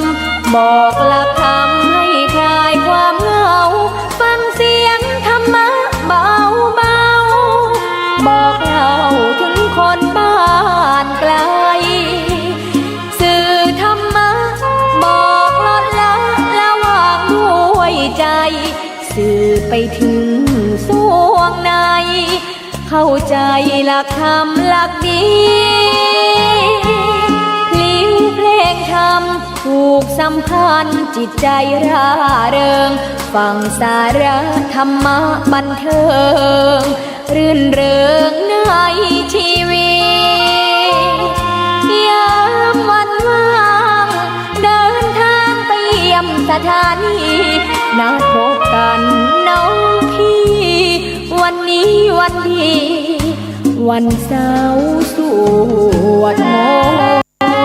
ำบอกหลักธรรมให้คลายความเหงาฟังเสียงธรรมะเบาเบาบอกเล่าถึงคนบ้านไกลสื่อธรรมะบอกลดละระหว่างด้วยใจสื่อไปถึงสวงในเข้าใจหลักธรรมหลักดีพลิ้วเพลงธรรมถูกสัมพันธ์จิตใจร่าเริงฟังสาระธรรมะบันเทิงรื่นเริงในชีวิตยามวันว่างเดินทางไปเยี่ยมสถานีนัดพบกันน้องพี่วันนี้วันดีวันเสาร์สวดม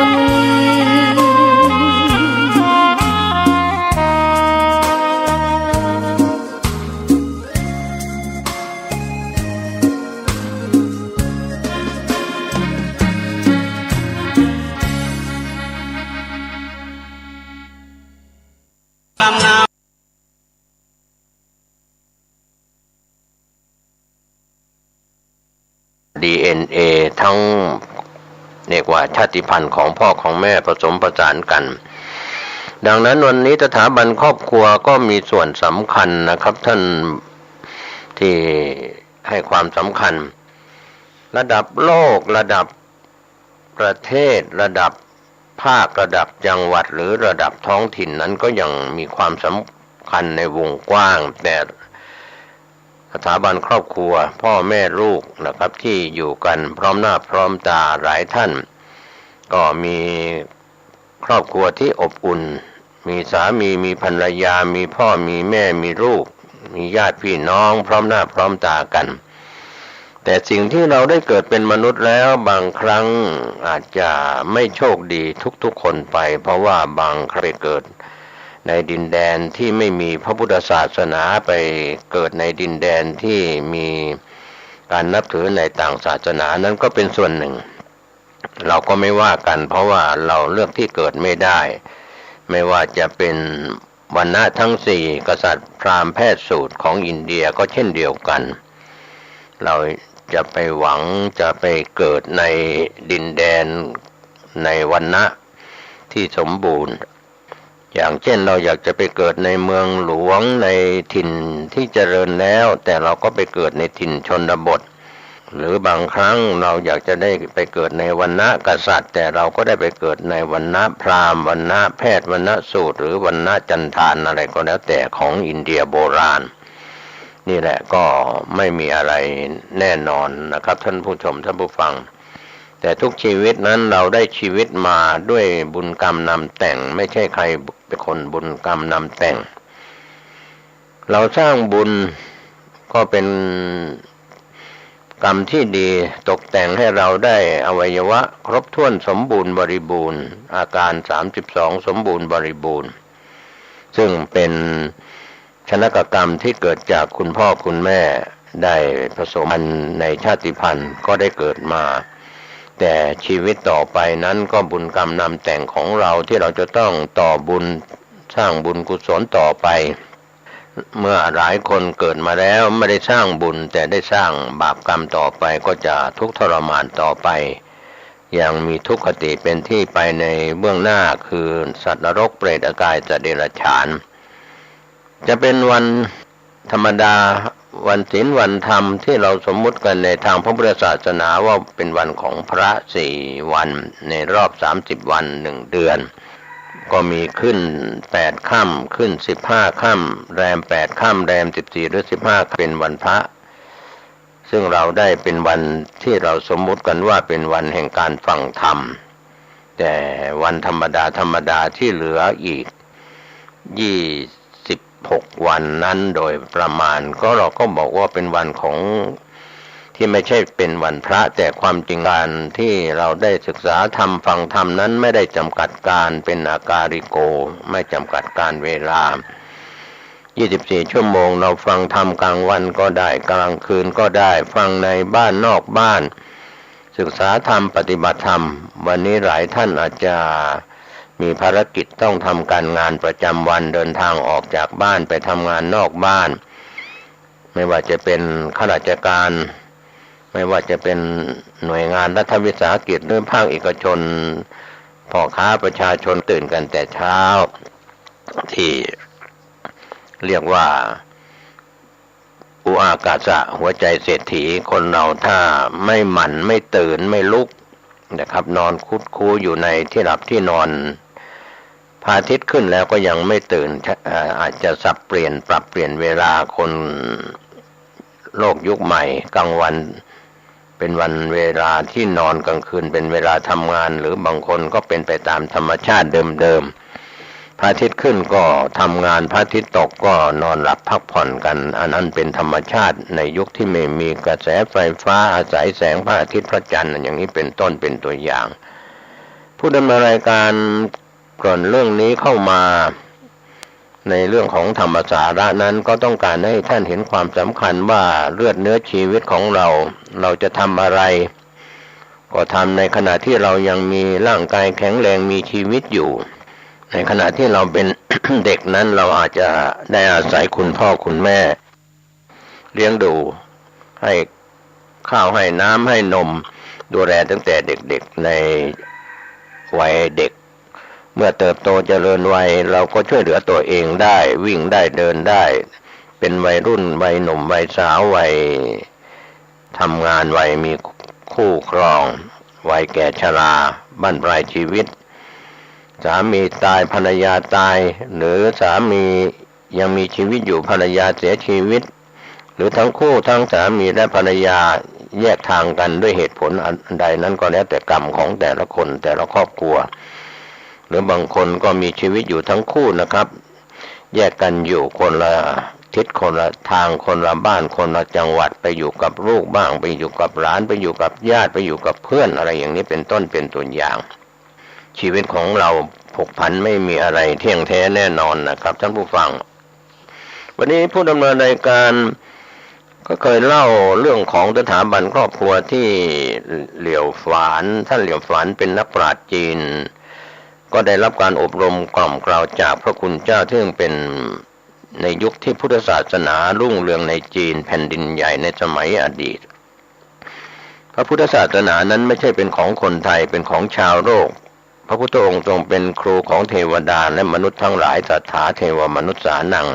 นต์DNA ทั้งเรียกว่าชาติพันธุ์ของพ่อของแม่ผสมผสานกันดังนั้นวันนี้สถาบันครอบครัวก็มีส่วนสำคัญนะครับท่านที่ให้ความสำคัญระดับโลกระดับประเทศระดับภาคระดับจังหวัดหรือระดับท้องถิ่นนั้นก็ยังมีความสำคัญในวงกว้างแต่สถาบันครอบครัวพ่อแม่ลูกนะครับที่อยู่กันพร้อมหน้าพร้อมตาหลายท่านก็มีครอบครัวที่อบอุ่นมีสามีมีภรรยามีพ่อมีแม่มีลูกมีญาติพี่น้องพร้อมหน้าพร้อมตากันแต่สิ่งที่เราได้เกิดเป็นมนุษย์แล้วบางครั้งอาจจะไม่โชคดีทุกๆคนไปเพราะว่าบางใครเกิดในดินแดนที่ไม่มีพระพุทธศาสนาไปเกิดในดินแดนที่มีการนับถือในต่างศาสนานั้นก็เป็นส่วนหนึ่งเราก็ไม่ว่ากันเพราะว่าเราเลือกที่เกิดไม่ได้ไม่ว่าจะเป็นวรรณะทั้งสี่กษัตริย์พราหมณ์แพทย์สูตรของอินเดียก็เช่นเดียวกันเราจะไปหวังจะไปเกิดในดินแดนในวรรณะที่สมบูรณ์อย่างเช่นเราอยากจะไปเกิดในเมืองหลวงในถิ่นที่เจริญแล้วแต่เราก็ไปเกิดในถิ่นชนบทหรือบางครั้งเราอยากจะได้ไปเกิดในวรรณะกษัตริย์แต่เราก็ได้ไปเกิดในวรรณะพราหมณ์วรรณะแพทย์วรรณะสูตรหรือวรรณะจันทานอะไรก็แล้วแต่ของอินเดียโบราณนี่แหละก็ไม่มีอะไรแน่นอนนะครับท่านผู้ชมท่านผู้ฟังแต่ทุกชีวิตนั้นเราได้ชีวิตมาด้วยบุญกรรมนำแต่งไม่ใช่ใครเป็นคนบุญกรรมนำแต่งเราสร้างบุญก็เป็นกรรมที่ดีตกแต่งให้เราได้อวัยวะครบถ้วนสมบูรณ์บริบูรณ์อาการ32สมบูรณ์บริบูรณ์ซึ่งเป็นชนกกรรมที่เกิดจากคุณพ่อคุณแม่ได้ผสมพันธุ์ในชาติพันธุ์ก็ได้เกิดมาแต่ชีวิตต่อไปนั้นก็บุญกรรมนำแต่งของเราที่เราจะต้องต่อบุญสร้างบุญกุศลต่อไปเมื่อหลายคนเกิดมาแล้วไม่ได้สร้างบุญแต่ได้สร้างบาปกรรมต่อไปก็จะทุกข์ทรมานต่อไปอย่างมีทุกขติเป็นที่ไปในเบื้องหน้าคือสัตว์นรกเปรตอกายสัตว์เดรัจฉานจะเป็นวันธรรมดาวันศีลวันธรรมที่เราสมมุติกันในทางพระพุทธศาสนาว่าเป็นวันของพระ4วันในรอบ30วัน1เดือนก็มีขึ้น8ค่ำขึ้น15ค่ำแรม8ค่ำแรม14หรือ15เป็นวันพระซึ่งเราได้เป็นวันที่เราสมมุติกันว่าเป็นวันแห่งการฟังธรรมแต่วันธรรมดาที่เหลืออีก26วันนั้นโดยประมาณก็เราก็บอกว่าเป็นวันของที่ไม่ใช่เป็นวันพระแต่ความจริงการที่เราได้ศึกษาธรรมฟังธรรมนั้นไม่ได้จำกัดการเป็นอาการิโกไม่จำกัดการเวลา24ชั่วโมงเราฟังธรรมกลางวันก็ได้กลางคืนก็ได้ฟังในบ้านนอกบ้านศึกษาธรรมปฏิบัติธรรมวันนี้หลายท่านอาจจะ มีภารกิจต้องทำการงานประจำวันเดินทางออกจากบ้านไปทำงานนอกบ้านไม่ว่าจะเป็นข้าราชการไม่ว่าจะเป็นหน่วยงานรัฐวิสาหกิจหรือภาคเอกชนพ่อค้าประชาชนตื่นกันแต่เช้าที่เรียกว่าอุอากาสะหัวใจเศรษฐีคนเราถ้าไม่หมั่นไม่ตื่นไม่ลุกนะครับนอนคุดคู้อยู่ในที่หลับที่นอนพระอาทิตย์ขึ้นแล้วก็ยังไม่ตื่นอาจจะสับเปลี่ยนปรับเปลี่ยนเวลาคนโลกยุคใหม่กลางวันเป็นวันเวลาที่นอนกลางคืนเป็นเวลาทำงานหรือบางคนก็เป็นไปตามธรรมชาติเดิมๆพระอาทิตย์ขึ้นก็ทำงานพระอาทิตย์ตกก็นอนหลับพักผ่อนกันอันนั้นเป็นธรรมชาติในยุคที่ไม่มีกระแสไฟฟ้าอาศัยแสงพระอาทิตย์พระจันทร์อย่างนี้เป็นต้นเป็นตัวอย่างผู้ดำเนินรายการก่อนเรื่องนี้เข้ามาในเรื่องของธรรมสาระนั้นก็ต้องการให้ท่านเห็นความสำคัญว่าเลือดเนื้อชีวิตของเราจะทำอะไรก็ทำในขณะที่เรายังมีร่างกายแข็งแรงมีชีวิตอยู่ในขณะที่เราเป็น เด็กนั้นเราอาจจะได้อาศัยคุณพ่อคุณแม่เลี้ยงดูให้ข้าวให้น้ำให้นมดูแลตั้งแต่เด็กๆในวัยเด็กเมื่อเติบโตเจริญวัยเราก็ช่วยเหลือตัวเองได้วิ่งได้เดินได้เป็นวัยรุ่นวัยหนุ่มวัยสาววัยทำงานวัยมีคู่ครองวัยแก่ชราบั้นปลายชีวิตสามีตายภรรยาตายหรือสามียังมีชีวิตอยู่ภรรยาเสียชีวิตหรือทั้งคู่ทั้งสามีและภรรยาแยกทางกันด้วยเหตุผลอันใดนั้นก็แล้วแต่กรรมของแต่ละคนแต่ละครอบครัวหรือบางคนก็มีชีวิตอยู่ทั้งคู่นะครับแยกกันอยู่คนละทิศคนละทางคนละบ้านคนละจังหวัดไปอยู่กับลูกบ้างไปอยู่กับหลานไปอยู่กับญาติไปอยู่กับเพื่อนอะไรอย่างนี้เป็นต้นเป็นตัวอย่างชีวิตของเราผกผันไม่มีอะไรเที่ยงแท้แน่นอนนะครับท่านผู้ฟังวันนี้ผู้ดำเนินรายการก็เคยเล่าเรื่องของสถาบันครอบครัวที่เหลียวฝานท่านเหลียวฝานเป็นนักปราชญ์จีนก็ได้รับการอบรมกล่อมกล่าวจากพระคุณเจ้าซึ่งเป็นในยุคที่พุทธศาสนารุ่งเรืองในจีนแผ่นดินใหญ่ในสมัยอดีตพระพุทธศาสนานั้นไม่ใช่เป็นของคนไทยเป็นของชาวโลกพระพุทธองค์ทรงเป็นครูของเทวดาและมนุษย์ทั้งหลายสัทธาเทวมนุษย์สานัง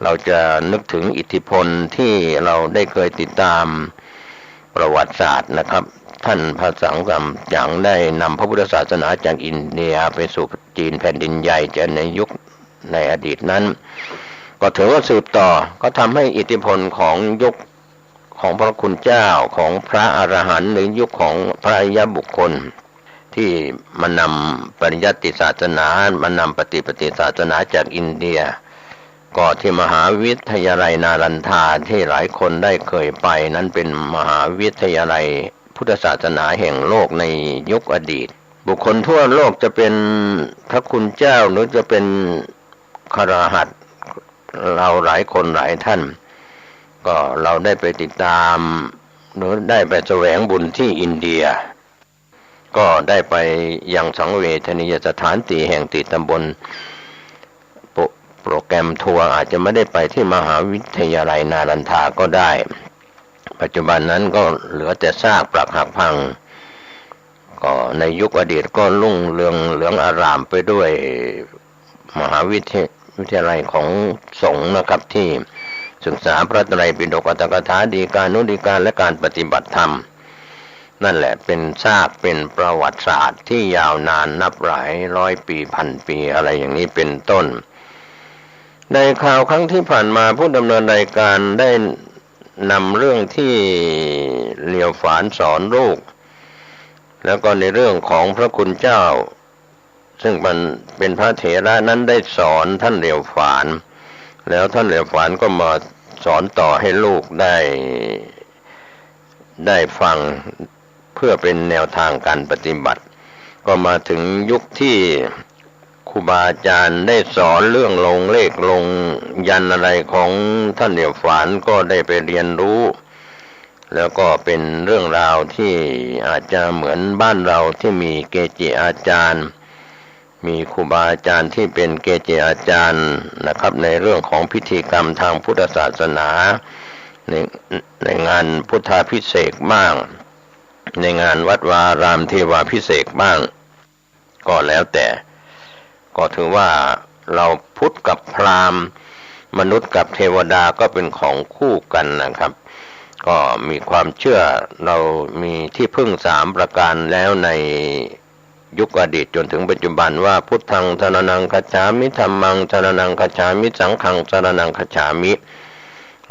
เราจะนึกถึงอิทธิพลที่เราได้เคยติดตามประวัติศาสตร์นะครับท่านพระสังฆจังได้นำพระพุทธศาสนาจากอินเดียไปสู่จีนแผ่นดินใหญ่จะในยุคในอดีตนั้นก็ถือว่าสืบต่อก็ทำให้อิทธิพลของยุคของพระคุณเจ้าของพระอรหันต์หรือยุคของพระอริยบุคคลที่มานำปริยัติศาสนามานำปฏิศาสนาจากอินเดียก็ที่มหาวิทยาลัยนารันทาที่หลายคนได้เคยไปนั้นเป็นมหาวิทยาลัยพุทธศาสนาแห่งโลกในยุคอดีตบุคคลทั่วโลกจะเป็นพระคุณเจ้าหรือจะเป็นคฤหัสถ์เราหลายคนหลายท่านก็เราได้ไปติดตามหรือได้ไปแสวงบุญที่อินเดียก็ได้ไปยังสังเวชนียสถาน4แห่งติดตำบลโปรแกรมทัวร์อาจจะไม่ได้ไปที่มหาวิทยาลัยนารันทาก็ได้ปัจจุบันนั้นก็เหลือแต่ซากปรักหักพังก็ในยุคอดีตก็รุ่งเรืองเหลืองอารามไปด้วยมหาวิทยาลัยของสงฆ์นะครับที่ศึกษาพระไตรปิฎกอัตถกถาฎีกานุฎีกาและการปฏิบัติธรรมนั่นแหละเป็นซากเป็นประวัติศาสตร์ที่ยาวนานนับหลายร้อยปีพันปีอะไรอย่างนี้เป็นต้นในข่าวครั้งที่ผ่านมาผู้ดำเนินรายการได้นำเรื่องที่เหลียวฝานสอนลูกแล้วก็ในเรื่องของพระคุณเจ้าซึ่งมันเป็นพระเถระนั้นได้สอนท่านเหลียวฝานแล้วท่านเหลียวฝานก็มาสอนต่อให้ลูกได้ฟังเพื่อเป็นแนวทางการปฏิบัติก็มาถึงยุคที่ครูบาอาจารย์ได้สอนเรื่องลงเลขลงยันอะไรของท่านเหลียวฝานก็ได้ไปเรียนรู้แล้วก็เป็นเรื่องราวที่อาจจะเหมือนบ้านเราที่มีเกจิอาจารย์ มีครูบาอาจารย์ที่เป็นเกจิอาจารย์นะครับในเรื่องของพิธีกรรมทางพุทธศาสนาในงานพุทธาภิเษกบ้างในงานวัดวารามเทวาภิเษกบ้างก็แล้วแต่ก็ถือว่าเราพุทธกับพราหมณ์มนุษย์กับเทวดาก็เป็นของคู่กันนะครับก็มีความเชื่อเรามีที่พึ่ง3ประการแล้วในยุคอดีตจนถึงปัจจุบันว่าพุทธังสรณังคัจฉามิธัมมังสรณังคัจฉามิสังฆังสรณังคัจฉามิ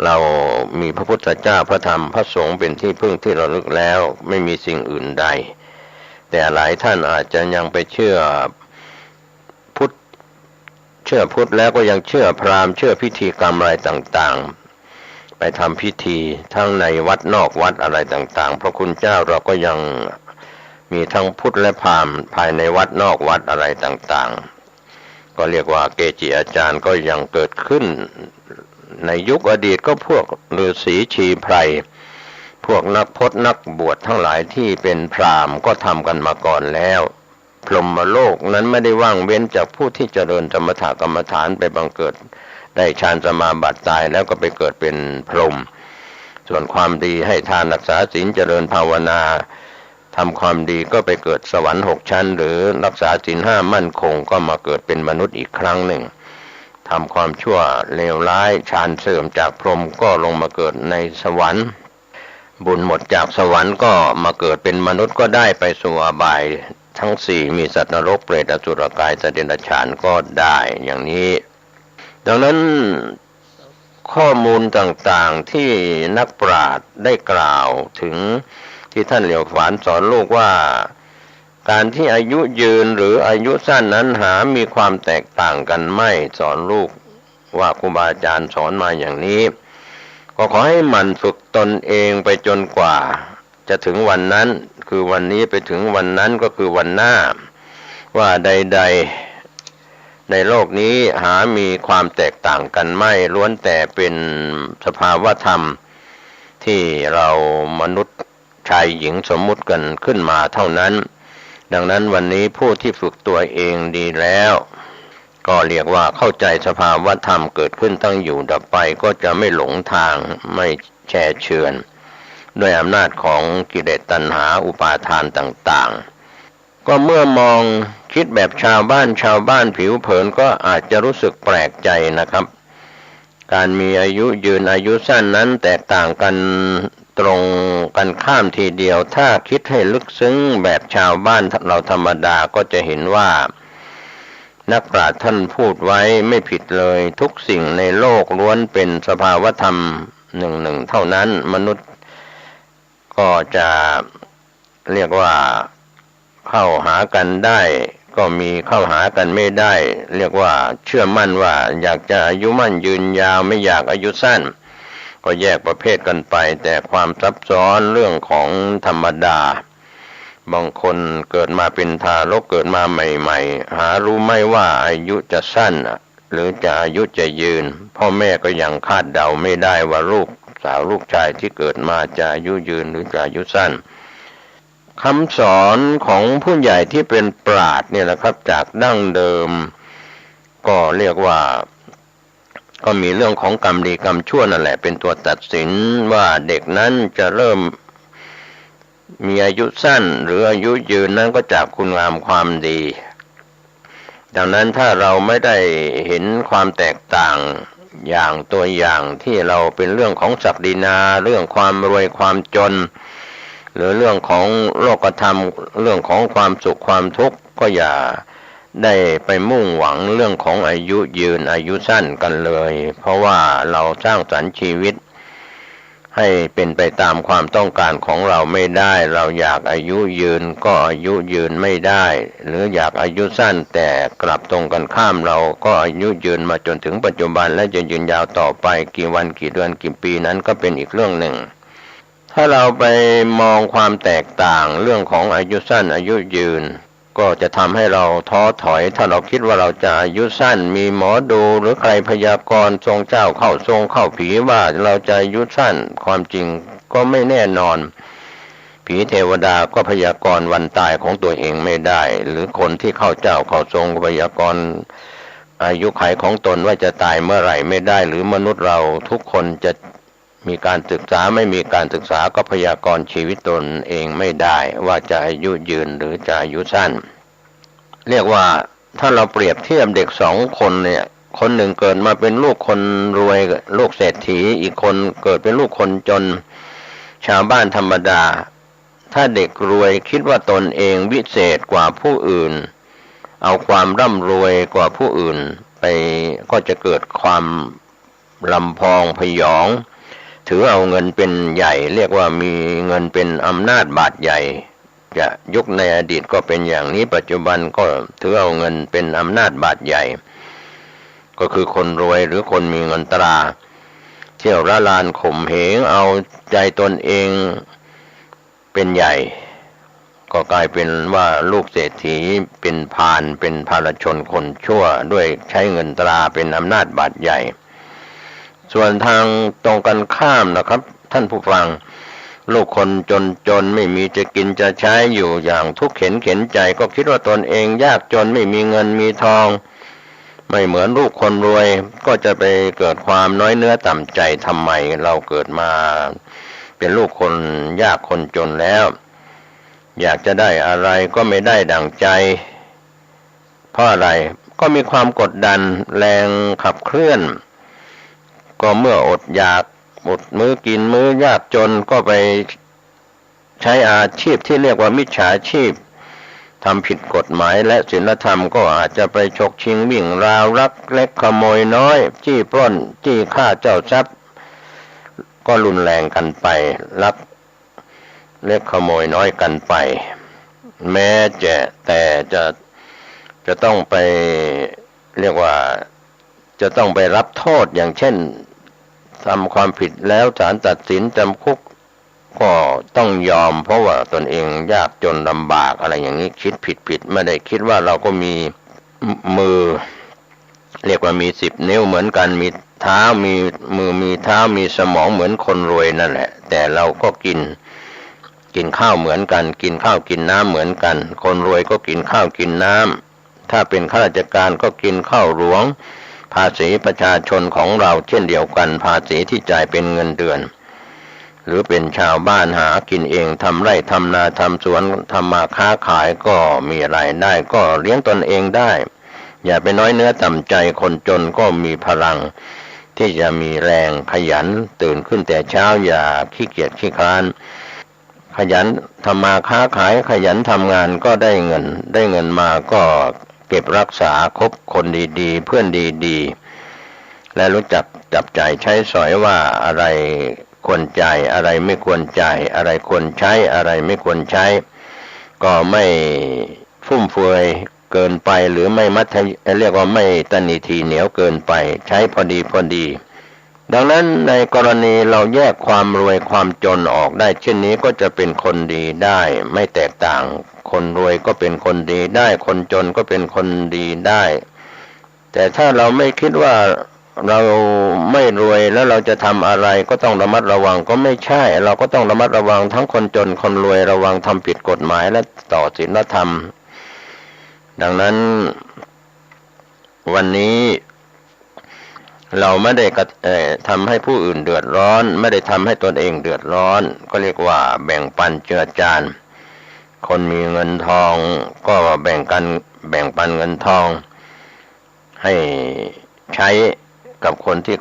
เรามีพระพุทธเจ้าพระธรรมพระสงฆ์เป็นที่พึ่งที่ระลึกแล้วไม่มีสิ่งอื่นใดแต่หลายท่านอาจจะยังไปเชื่อพุทธแล้วก็ยังเชื่อพราหมณ์เชื่อพิธีกรรมอะไรต่างๆไปทำพิธีทั้งในวัดนอกวัดอะไรต่างๆพระคุณเจ้าเราก็ยังมีทั้งพุทธและพราหมณ์ภายในวัดนอกวัดอะไรต่างๆก็เรียกว่าเกจิอาจารย์ก็ยังเกิดขึ้นในยุคอดีตก็พวกฤาษีชีไพรพวกนักพจน์นักบวชทั้งหลายที่เป็นพราหมณ์ก็ทำกันมาก่อนแล้วพรหมโลกนั้นไม่ได้ว่างเว้นจากผู้ที่เจริญสมถกรรมฐานไปบังเกิดได้ฌานสมาบัติตายแล้วก็ไปเกิดเป็นพรหมส่วนความดีให้ทานรักษาศีลเจริญภาวนาทำความดีก็ไปเกิดสวรรค์6ชั้นหรือรักษาศีล5มั่นคงก็มาเกิดเป็นมนุษย์อีกครั้งหนึ่งทำความชั่วเลวร้ายฌานเสื่อมจากพรหมก็ลงมาเกิดในสวรรค์บุญหมดจากสวรรค์ก็มาเกิดเป็นมนุษย์ก็ได้ไปสู่อบายทั้ง4มีสัตว์นรกเปรตอสุรกายสัตว์เดรัจฉานก็ได้อย่างนี้ดังนั้นข้อมูลต่างๆที่นักปราชญ์ได้กล่าวถึงที่ท่านเหลียวฝานสอนลูกว่าการที่อายุยืนหรืออายุสั้นนั้นหามีความแตกต่างกันไม่สอนลูกว่าครูบาอาจารย์สอนมาอย่างนี้ก็ขอให้หมั่นฝึกตนเองไปจนกว่าจะถึงวันนั้นคือวันนี้ไปถึงวันนั้นก็คือวันหน้าว่าใดๆในโลกนี้หามีความแตกต่างกันไม่ล้วนแต่เป็นสภาวธรรมที่เรามนุษย์ชายหญิงสมมุติกันขึ้นมาเท่านั้นดังนั้นวันนี้ผู้ที่ฝึกตัวเองดีแล้วก็เรียกว่าเข้าใจสภาวธรรมเกิดขึ้นตั้งอยู่ดับไปก็จะไม่หลงทางไม่แช่เชือนด้วยอำนาจของกิเลสตัณหาอุปาทานต่างๆก็เมื่อมองคิดแบบชาวบ้านผิวเผินก็อาจจะรู้สึกแปลกใจนะครับการมีอายุยืนอายุสั้นนั้นแตกต่างกันตรงกันข้ามทีเดียวถ้าคิดให้ลึกซึ้งแบบชาวบ้านเราธรรมดาก็จะเห็นว่านักปราชญ์ท่านพูดไว้ไม่ผิดเลยทุกสิ่งในโลกล้วนเป็นสภาวธรรมหนึ่งเท่านั้นมนุษย์ก็จะเรียกว่าเข้าหากันได้ก็มีเข้าหากันไม่ได้เรียกว่าเชื่อมั่นว่าอยากจะอายุมั่นยืนยาวไม่อยากอายุสั้นก็แยกประเภทกันไปแต่ความซับซ้อนเรื่องของธรรมดาบางคนเกิดมาเป็นทารกเกิดมาใหม่ๆหารู้ไม่ว่าอายุจะสั้นหรือจะอายุจะยืนพ่อแม่ก็ยังคาดเดาไม่ได้ว่าลูกสาวลูกชายที่เกิดมาจะอายุยืนหรือจะอายุสั้นคำสอนของผู้ใหญ่ที่เป็นปราชญ์เนี่ยแหละครับจากดั้งเดิมก็เรียกว่าก็มีเรื่องของกรรมดีกรรมชั่วนั่นแหละเป็นตัวตัดสินว่าเด็กนั้นจะเริ่มมีอายุสั้นหรืออายุยืนนั้นก็จากคุณงามความดีดังนั้นถ้าเราไม่ได้เห็นความแตกต่างอย่างตัวอย่างที่เราเป็นเรื่องของศักดินาเรื่องความรวยความจนหรือเรื่องของโลกธรรมเรื่องของความสุขความทุกข์ก็อย่าได้ไปมุ่งหวังเรื่องของอายุยืนอายุสั้นกันเลยเพราะว่าเราสร้างสรรค์ชีวิตให้เป็นไปตามความต้องการของเราไม่ได้เราอยากอายุยืนก็อายุยืนไม่ได้หรืออยากอายุสั้นแต่กลับตรงกันข้ามเราก็อายุยืนมาจนถึงปัจจุบันและจะยืนยาวต่อไปกี่วันกี่เดือนกี่ปีนั้นก็เป็นอีกเรื่องหนึ่งถ้าเราไปมองความแตกต่างเรื่องของอายุสั้นอายุยืนก็จะทำให้เราท้อถอยถ้าเราคิดว่าเราจะอายุสั้นมีหมอดูหรือใครพยากรณ์ทรงเจ้าเข้าทรงเข้าผีว่าเราจะอายุสั้นความจริงก็ไม่แน่นอน ผีเทวดาก็พยากรณ์วันตายของตัวเองไม่ได้หรือคนที่เข้าเจ้าเข้าทรงก็พยากรณ์อายุขัยของตนว่าจะตายเมื่อไหร่ไม่ได้หรือมนุษย์เราทุกคนจะมีการศึกษาไม่มีการศึกษาก็พยากรณ์ชีวิตตนเองไม่ได้ว่าจะอายุยืนหรือจะอายุสั้นเรียกว่าถ้าเราเปรียบเทียบเด็กสองคนเนี่ยคนหนึ่งเกิดมาเป็นลูกคนรวยลูกเศรษฐีอีกคนเกิดเป็นลูกคนจนชาวบ้านธรรมดาถ้าเด็กรวยคิดว่าตนเองวิเศษกว่าผู้อื่นเอาความร่ำรวยกว่าผู้อื่นไปก็จะเกิดความลำพองพยองถือเอาเงินเป็นใหญ่เรียกว่ามีเงินเป็นอำนาจบาดใหญ่จะยุคในอดีตก็เป็นอย่างนี้ปัจจุบันก็ถือเอาเงินเป็นอำนาจบาดใหญ่ก็คือคนรวยหรือคนมีเงินตราเที่ยวละลานข่มเหงเอาใจตนเองเป็นใหญ่ก็กลายเป็นว่าลูกเศรษฐีเป็นพาลเป็นภารชนคนชั่วด้วยใช้เงินตราเป็นอำนาจบาดใหญ่ส่วนทางตรงกันข้ามนะครับท่านผู้ฟังลูกคนจนไม่มีจะกินจะใช้อยู่อย่างทุกข์เข็นใจก็คิดว่าตนเองยากจนไม่มีเงินมีทองไม่เหมือนลูกคนรวยก็จะไปเกิดความน้อยเนื้อต่ำใจทำไมเราเกิดมาเป็นลูกคนยากคนจนแล้วอยากจะได้อะไรก็ไม่ได้ดั่งใจเพราะอะไรก็มีความกดดันแรงขับเคลื่อนก็เมื่ออดอยากอดมื้อกินมื้อยากจนก็ไปใช้อาชีพที่เรียกว่ามิจฉาชีพทำผิดกฎหมายและศีลธรรมก็อาจจะไปฉกชิงวิ่งราวลักเล็กขโมยน้อยจี้ปล้นจี้ฆ่าเจ้าทรัพย์ก็รุนแรงกันไปลักเล็กขโมยน้อยกันไปแม้แต่จะต้องไปเรียกว่าจะต้องไปรับโทษอย่างเช่นทำความผิดแล้วศาลตัดสินจำคุกก็ต้องยอมเพราะว่าตนเองยากจนลำบากอะไรอย่างนี้คิดผิดไม่ได้คิดว่าเราก็มีมือเรียกว่ามี10 นิ้วเหมือนกันมีเท้ามีมือมีเท้ามีสมองเหมือนคนรวยนั่นแหละแต่เราก็กินข้าวเหมือนกันกินข้าวกินน้ำเหมือนกันคนรวยก็กินข้าวกินน้ำถ้าเป็นข้าราชการก็กินข้าวหลวงภาษีประชาชนของเราเช่นเดียวกันภาษีที่จ่ายเป็นเงินเดือนหรือเป็นชาวบ้านหากินเองทำไร่ทำนาทำสวนทำมาค้าขายก็มีรายได้ก็เลี้ยงตนเองได้อย่าไปน้อยเนื้อต่ำใจคนจนก็มีพลังที่จะมีแรงขยันตื่นขึ้นแต่เช้าอย่าขี้เกียจขี้คร้านขยันทำมาค้าขายขยันทำงานก็ได้เงินมาก็เก็บรักษาคบคนดีๆเพื่อนดีๆและรู้จักจับจ่ายใช้สอยว่าอะไรควรจ่ายอะไรไม่ควรจ่ายอะไรควรใช้อะไรไม่ควรใช้ก็ไม่ฟุ่มเฟือยเกินไปหรือไม่เรียกว่าไม่ตนีทีเหนียวเกินไปใช้พอดีดังนั้นในกรณีเราแยกความรวยความจนออกได้เช่นนี้ก็จะเป็นคนดีได้ไม่แตกต่างคนรวยก็เป็นคนดีได้คนจนก็เป็นคนดีได้แต่ถ้าเราไม่คิดว่าเราไม่รวยแล้วเราจะทำอะไรก็ต้องระมัดระวังก็ไม่ใช่เราก็ต้องระมัดระวังทั้งคนจนคนรวยระวังทำผิดกฎหมายและต่อศีลธรรมดังนั้นวันนี้เราไม่ได้ทำให้ผู้อื่นเดือดร้อนไม่ได้ทำให้ตนเองเดือดร้อนก็เรียกว่าแบ่งปันเจือจานคนมีเงินทองก็แบ่งปันเงินทองให้ใช้กับคนที่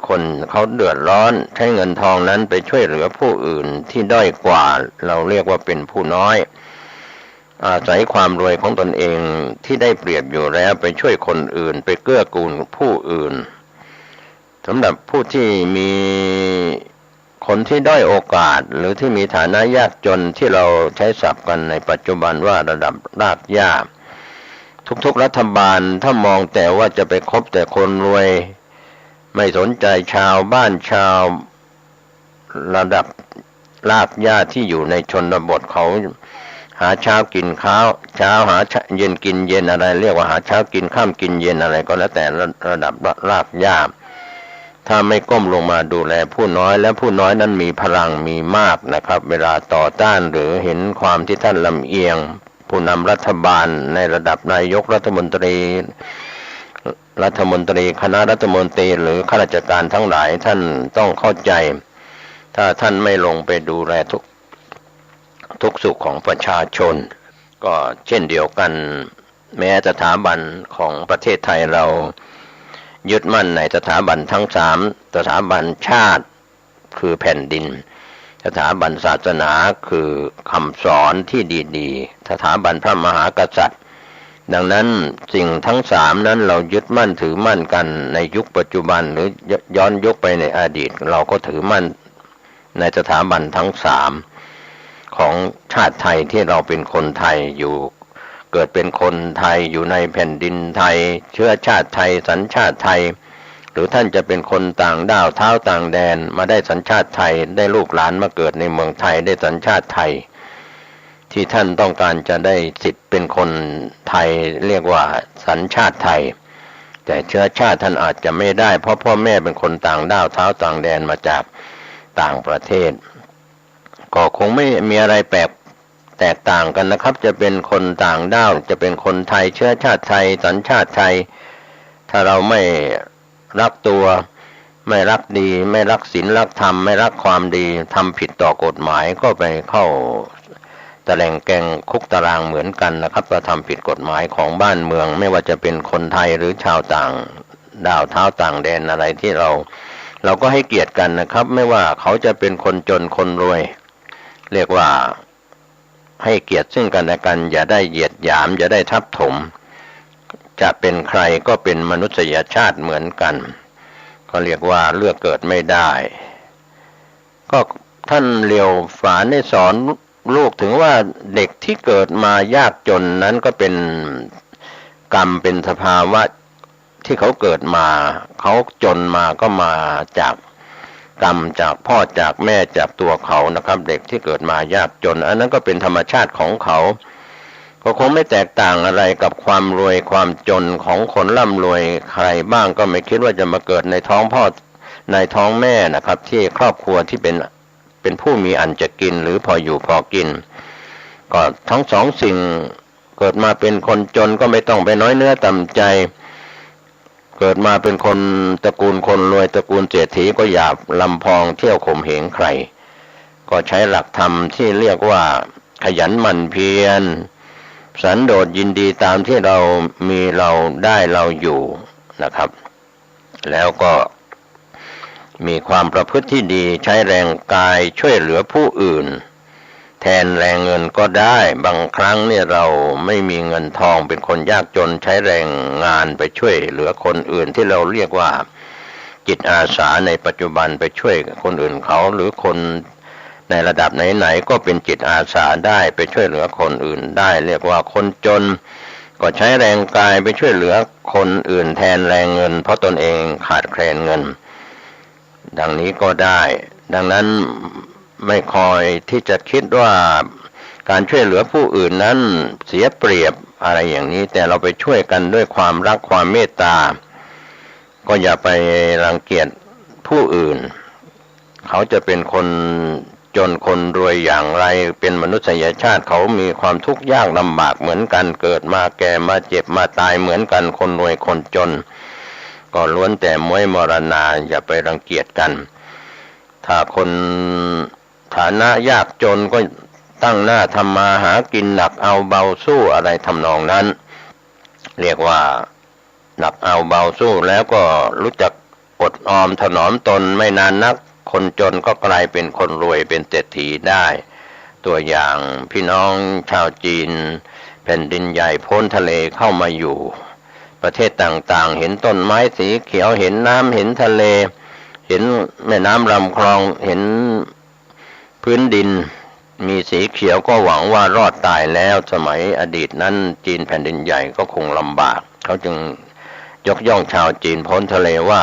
เขาเดือดร้อนใช้เงินทองนั้นไปช่วยเหลือผู้อื่นที่ด้อยกว่าเราเรียกว่าเป็นผู้น้อยอาศัยความรวยของตนเองที่ได้เปรียบอยู่แล้วไปช่วยคนอื่นไปเกื้อกูลผู้อื่นสำหรับผู้ที่มีคนที่ด้อยโอกาสหรือที่มีฐานะยากจนที่เราใช้ศัพท์กันในปัจจุบันว่าระดับรากหญ้าทุกๆรัฐบาลถ้ามองแต่ว่าจะไปคบแต่คนรวยไม่สนใจชาวบ้านชาวระดับรากหญ้าที่อยู่ในชนบทเขาหาเช้ากินข้าวเช้าหาเย็นกินเย็นอะไรเรียกว่าหาเช้ากินค่ำกินเย็นอะไรก็แล้วแต่ระดับรากหญ้า ถ้าไม่ก้มลงมาดูแลผู้น้อยและผู้น้อยนั้นมีพลังมีมากนะครับเวลาต่อต้านหรือเห็นความที่ท่านลำเอียงผู้นำรัฐบาลในระดับนายกรัฐมนตรีคณะรัฐมนตรีหรือข้าราชการทั้งหลายท่านต้องเข้าใจถ้าท่านไม่ลงไปดูแลทุกสุขของประชาชนก็เช่นเดียวกันแม้สถาบันของประเทศไทยเรายึดมั่นในสถาบันทั้งสามสถาบันชาติคือแผ่นดินสถาบันศาสนาคือคำสอนที่ดีๆสถาบันพระมหากษัตริย์ดังนั้นสิ่งทั้งสามนั้นเรายึดมั่นถือมั่นกันในยุคปัจจุบันหรือย้อนยุคไปในอดีตเราก็ถือมั่นในสถาบันทั้งสามของชาติไทยที่เราเป็นคนไทยอยู่เกิดเป็นคนไทยอยู่ในแผ่นดินไทยเชื้อชาติไทยสัญชาติไทยหรือท่านจะเป็นคนต่างด้าวเท้าต่างแดนมาได้สัญชาติไทยได้ลูกหลานมาเกิดในเมืองไทยได้สัญชาติไทยที่ท่านต้องการจะได้สิทธิ์เป็นคนไทยเรียกว่าสัญชาติไทยแต่เชื้อชาติท่านอาจจะไม่ได้เพราะพ่อแม่เป็นคนต่างด้าวเท้าต่างแดนมาจากต่างประเทศก็คงไม่มีอะไรแตกต่างกันนะครับจะเป็นคนต่างด้าวจะเป็นคนไทยเชื้อชาติไทยสัญชาติไทยถ้าเราไม่รักตัวไม่รักดีไม่รักศีลรักธรรมไม่รักความดีทำผิดต่อกฎหมายก็ไปเข้าตะแลงแกงคุกตารางเหมือนกันนะครับเราทำผิดกฎหมายของบ้านเมืองไม่ว่าจะเป็นคนไทยหรือชาวต่างดาวเท้าต่างแดนอะไรที่เราก็ให้เกียรติกันนะครับไม่ว่าเขาจะเป็นคนจนคนรวยเรียกว่าให้เกียรติซึ่งกันและกันอย่าได้เหยียดหยามอย่าได้ทับถมจะเป็นใครก็เป็นมนุษยชาติเหมือนกันก็เรียกว่าเลือกเกิดไม่ได้ก็ท่านเลียวฝานได้สอนลูกถึงว่าเด็กที่เกิดมายากจนนั้นก็เป็นกรรมเป็นสภาวะที่เขาเกิดมาเขาจนมาก็มาจากกรรมจากพ่อจากแม่จากตัวเขานะครับเด็กที่เกิดมายากจนอันนั้นก็เป็นธรรมชาติของเขาก็คงไม่แตกต่างอะไรกับความรวยความจนของคนร่ำรวยใครบ้างก็ไม่คิดว่าจะมาเกิดในท้องพ่อในท้องแม่นะครับที่ครอบครัวที่เป็นผู้มีอันจะกินหรือพออยู่พอกินก็ทั้งสองสิ่งเกิดมาเป็นคนจนก็ไม่ต้องไปน้อยเนื้อต่ำใจเกิดมาเป็นคนตระกูลคนรวยตระกูลเศรษฐีก็หยาบลำพองเที่ยวข่มเหงใครก็ใช้หลักธรรมที่เรียกว่าขยันหมั่นเพียรสันโดษยินดีตามที่เรามีเราได้เราอยู่นะครับแล้วก็มีความประพฤติที่ดีใช้แรงกายช่วยเหลือผู้อื่นแทนแรงเงินก็ได้บางครั้งเนี่ยเราไม่มีเงินทองเป็นคนยากจนใช้แรงงานไปช่วยเหลือคนอื่นที่เราเรียกว่าจิตอาสาในปัจจุบันไปช่วยคนอื่นเขาหรือคนในระดับไหนๆก็เป็นจิตอาสาได้ไปช่วยเหลือคนอื่นได้เรียกว่าคนจนก็ใช้แรงกายไปช่วยเหลือคนอื่นแทนแรงเงินเพราะตนเองขาดแคลนเงินดังนี้ก็ได้ดังนั้นไม่คอยที่จะคิดว่าการช่วยเหลือผู้อื่นนั้นเสียเปรียบอะไรอย่างนี้แต่เราไปช่วยกันด้วยความรักความเมตตาก็อย่าไปรังเกียจผู้อื่นเขาจะเป็นคนจนคนรวยอย่างไรเป็นมนุษยชาติเขามีความทุกข์ยากลำบากเหมือนกันเกิดมาแก่มาเจ็บมาตายเหมือนกันคนรวยคนจนก็ล้วนแต่ม้วยมรณาอย่าไปรังเกียจกันถ้าคนฐานะยากจนก็ตั้งหน้าทำมาหากินหนักเอาเบาสู้อะไรทำนองนั้นเรียกว่าหนักเอาเบาสู้แล้วก็รู้จักอดออมถนอมตนไม่นานนักคนจนก็กลายเป็นคนรวยเป็นเศรษฐีได้ตัวอย่างพี่น้องชาวจีนแผ่นดินใหญ่พ้นทะเลเข้ามาอยู่ประเทศต่างๆเห็นต้นไม้สีเขียวเห็นน้ำเห็นทะเลเห็นแม่น้ำลำคลองเห็นพื้นดินมีสีเขียวก็หวังว่ารอดตายแล้วสมัยอดีตนั้นจีนแผ่นดินใหญ่ก็คงลำบากเขาจึงยกย่องชาวจีนพ้นทะเลว่า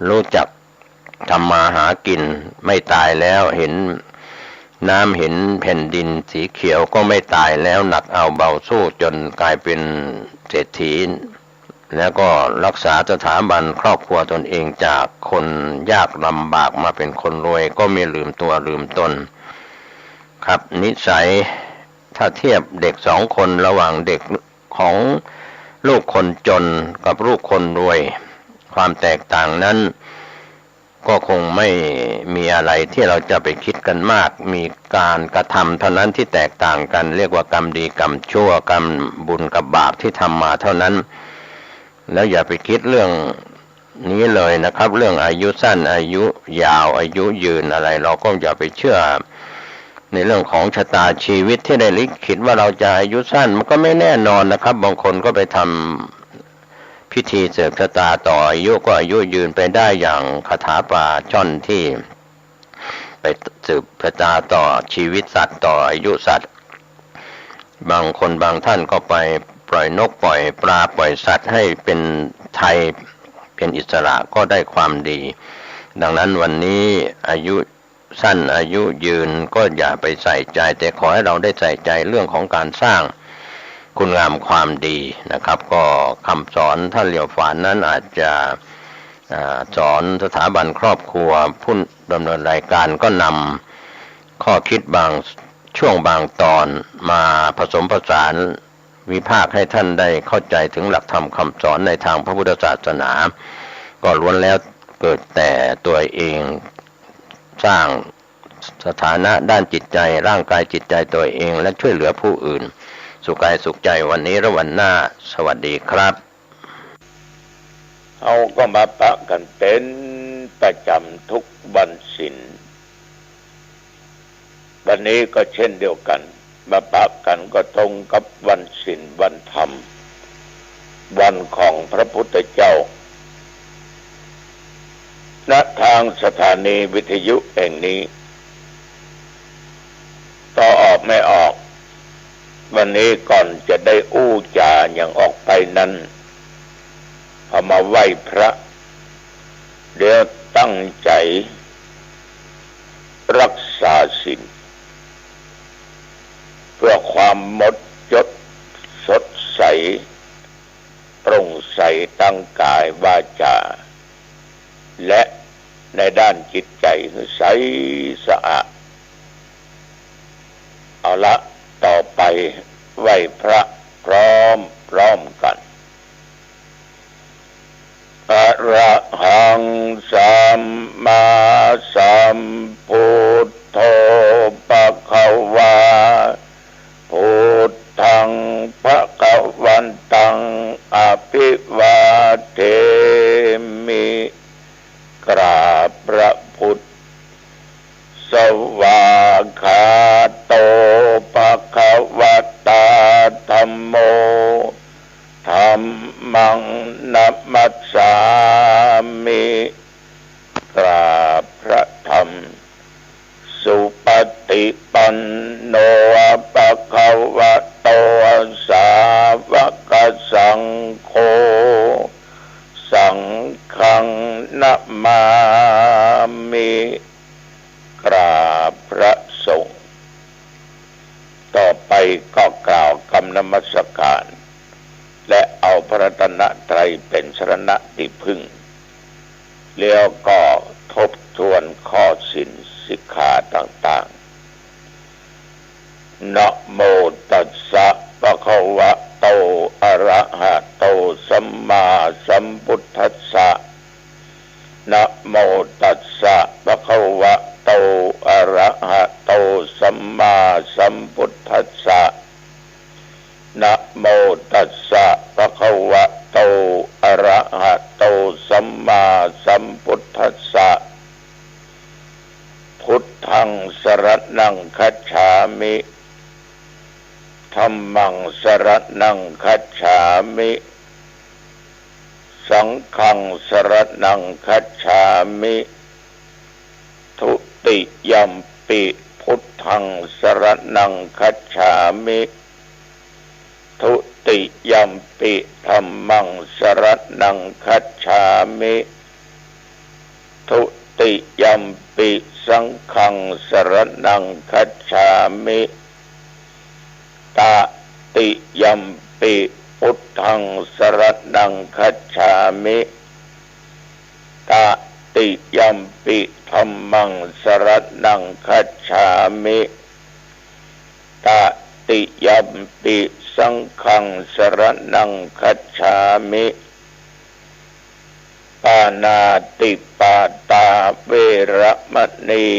รู้จักทำมาหากินไม่ตายแล้วเห็นน้ำเห็นแผ่นดินสีเขียวก็ไม่ตายแล้วหนักเอาเบาสู้จนกลายเป็นเศรษฐี แล้วก็รักษาสถาบันครอบครัวตนเองจากคนยากลำบากมาเป็นคนรวยก็ไม่ลืมตัวลืมตนครับนิสัยถ้าเทียบเด็ก2 คนระหว่างเด็กของลูกคนจนกับลูกคนรวยความแตกต่างนั้นก็คงไม่มีอะไรที่เราจะไปคิดกันมากมีการกระทำเท่านั้นที่แตกต่างกันเรียกว่ากรรมดีกรรมชั่วกรรมบุญกับบาปที่ทำมาเท่านั้นแล้วอย่าไปคิดเรื่องนี้เลยนะครับเรื่องอายุสั้นอายุยาวอายุยืนอะไรเราก็อย่าไปเชื่อในเรื่องของชะตาชีวิตที่ได้ลิขิตว่าเราจะอายุสั้นมันก็ไม่แน่นอนนะครับบางคนก็ไปทำพิธีเสริมชะตาต่ออายุก็อายุยืนไปได้อย่างคาถาปลาช่อนที่ไปสืบชะตาต่อชีวิตสัตว์ต่ออายุสัตว์บางคนบางท่านก็ไปปล่อยนกปล่อยปลาปล่อยสัตว์ให้เป็นไทยเป็นอิสระก็ได้ความดีดังนั้นวันนี้อายุสั้นอายุยืนก็อย่าไปใส่ใจแต่ขอให้เราได้ใส่ใจเรื่องของการสร้างคุณงามความดีนะครับก็คำสอนท่านเหลียวฝานนั้นอาจจะสอนสถาบันครอบครัวผู้ดำเนินรายการก็นำข้อคิดบางช่วงบางตอนมาผสมผสานวิพากษ์ให้ท่านได้เข้าใจถึงหลักธรรมคำสอนในทางพระพุทธศาสนาก็ล้วนแล้วเกิดแต่ตัวเองสร้างสถานะด้านจิตใจร่างกายจิตใจตัวเองและช่วยเหลือผู้อื่นสุขกายสุขใจวันนี้และวันหน้าสวัสดีครับเอาก็มาปะกันเป็นประจำทุกวันศีลวันนี้ก็เช่นเดียวกันมาปะกันก็ตรงกับวันศีลวันธรรมวันของพระพุทธเจ้าณทางสถานีวิทยุแห่งนี้ต่อออกไม่ออกวันนี้ก่อนจะได้อู้จาอย่างออกไปนั้นเอามาไหว้พระเดี๋ยวตั้งใจรักษาศีลเพื่อความหมดจดสดใสโปร่งใสตั้งกายวาจาและในด้านจิตใจใสสะอาดเอาละต่อไปไหว้พระพร้อมกันอะระหังสัมมาสัมพุทโธภะคะวาพุทธังภะคะวันตังอภิวาเทมิกราบพระพุทธสวากขาโตภะคะวะตาธัมโมธัมมังนัมมัสสามิกราบพระธรรมสุปฏิปันโนภะคะวะโตสาวกสังโฆสังฆังนะมามิกราบพระสงฆ์ต่อไปก็กล่าวคำนมัสการและเอาพระรัตนตรัยเป็นสรณะที่พึ่งแล้วก็ทบทวนข้อศีลสิกขาต่างๆนะโมตัสสะภะคะวะโตอะระหะโตสัมมาสัมพุทธัสสะนะโมตัสสะภะคะวะโตอะระหะโตสัมมาสัมพุทธัสสะนะโมตัสสะภะคะวะโตอะระหะโตสัมมาสัมพุทธัสสะพุทธังสรณังคัจฉามิธัมมังสรณังคัจฉามิสังฆังสรณังคัจฉามิทุติยัมปิพุทธังสรณังคัจฉามิทุติยัมปิธัมมังสรณังคัจฉามิทุติยัมปิสังฆังสรณังคัจฉามิตติยัมปิป พุทธังสรณังคัจฉามิตติยัมปิธัมมังสรณังคัจฉามิตติยัมปิสังฆังสรณังคัจฉามิปานาติปาตาเวระมณี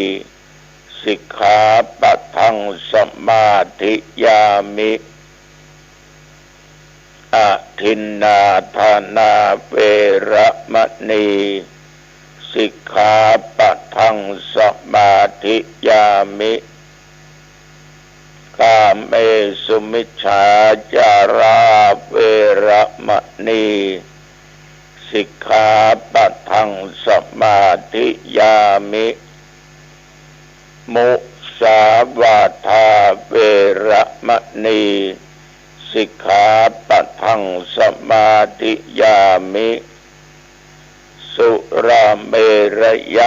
สิกขาปะทังสมาธิยามิอะทินนาทานาเวระมณีสิกขาปะทังสมาธิยามิกาเมสุมิจฉาจาราเวระมณีสิกขาปะทังสมาธิยามิมุสาวาทาเวระมณีสิกขาปะทังสมาธิยามิสุราเมรย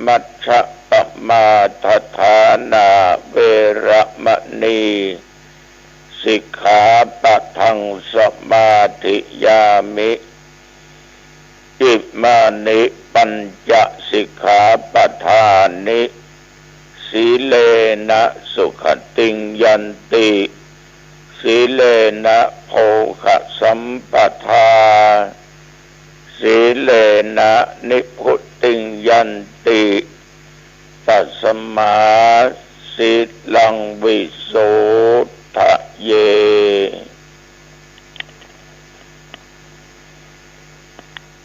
มัชฌะปมาทฐานาเวระมณีสิกขาปะทังสมาธิยามิอิมานิปัญจสิกขาปทานิสีเลนะสุขติงยันติสีเลนะโภคสัมปทาสีเลนะนิพุติงยันติตัสมาสิลังวิโสทะเย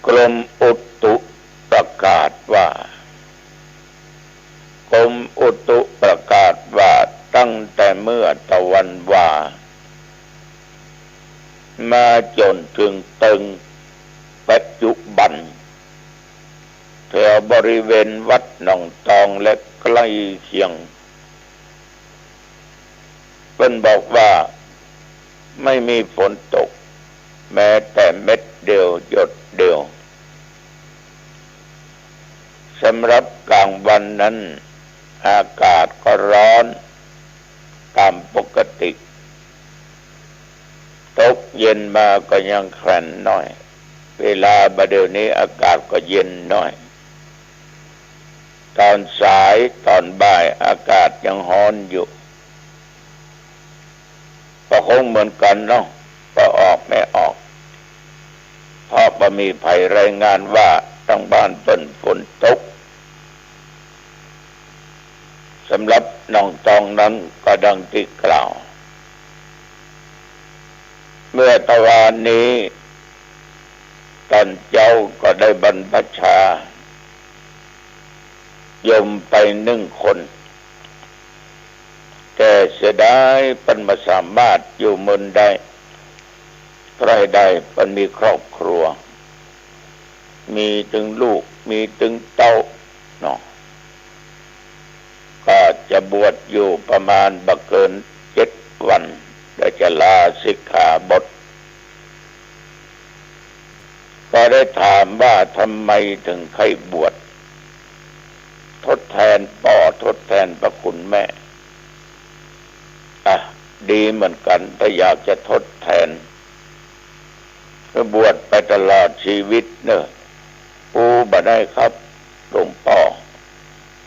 กรมอุตุประกาศว่ากรมอุตุประกาศว่าตั้งแต่เมื่อตะวันว่ามาจนถึงปัจจุบันแถวบริเวณวัดหนองตองและใกล้เคียงเพิ่นบอกว่าไม่มีฝนตกแม้แต่เม็ดเดียวหยดเดียวสำหรับกลางวันนั้นอากาศก็ร้อนตามปกติตกเย็นมาก็ยังแข็งน้อยเวลาบัดเดี๋ยวนี้อากาศก็เย็นน้อยตอนสายตอนบ่ายอากาศยังร้อนอยู่ก็คงเหมือนกันเนาะก็ออกไม่ออกเพราะบ่มีภัยรายงานว่าทั้งบ้านเปิ้นฝนตกสำหรับหนองตองนั้นก็ดังที่กล่าวเมื่อตะวันนี้ตอนเจ้าก็ได้บรรพชาโยมไป1 คนแต่เสียดายปันมาสามารถอยู่เมืองได้ใครได้ปันมีครอบครัวมีถึงลูกมีถึงเต้าเนาะก็จะบวชอยู่ประมาณบ่เกิน7 วันและจะลาสิกขาบทก็ได้ถามว่าทำไมถึงใครบวชทดแทนพ่อทดแทนพระคุณแม่ดีเหมือนกันถ้าอยากจะทดแทนก็บวชไปตลอดชีวิตเนอะบ่ได้ครับหลวงพ่อ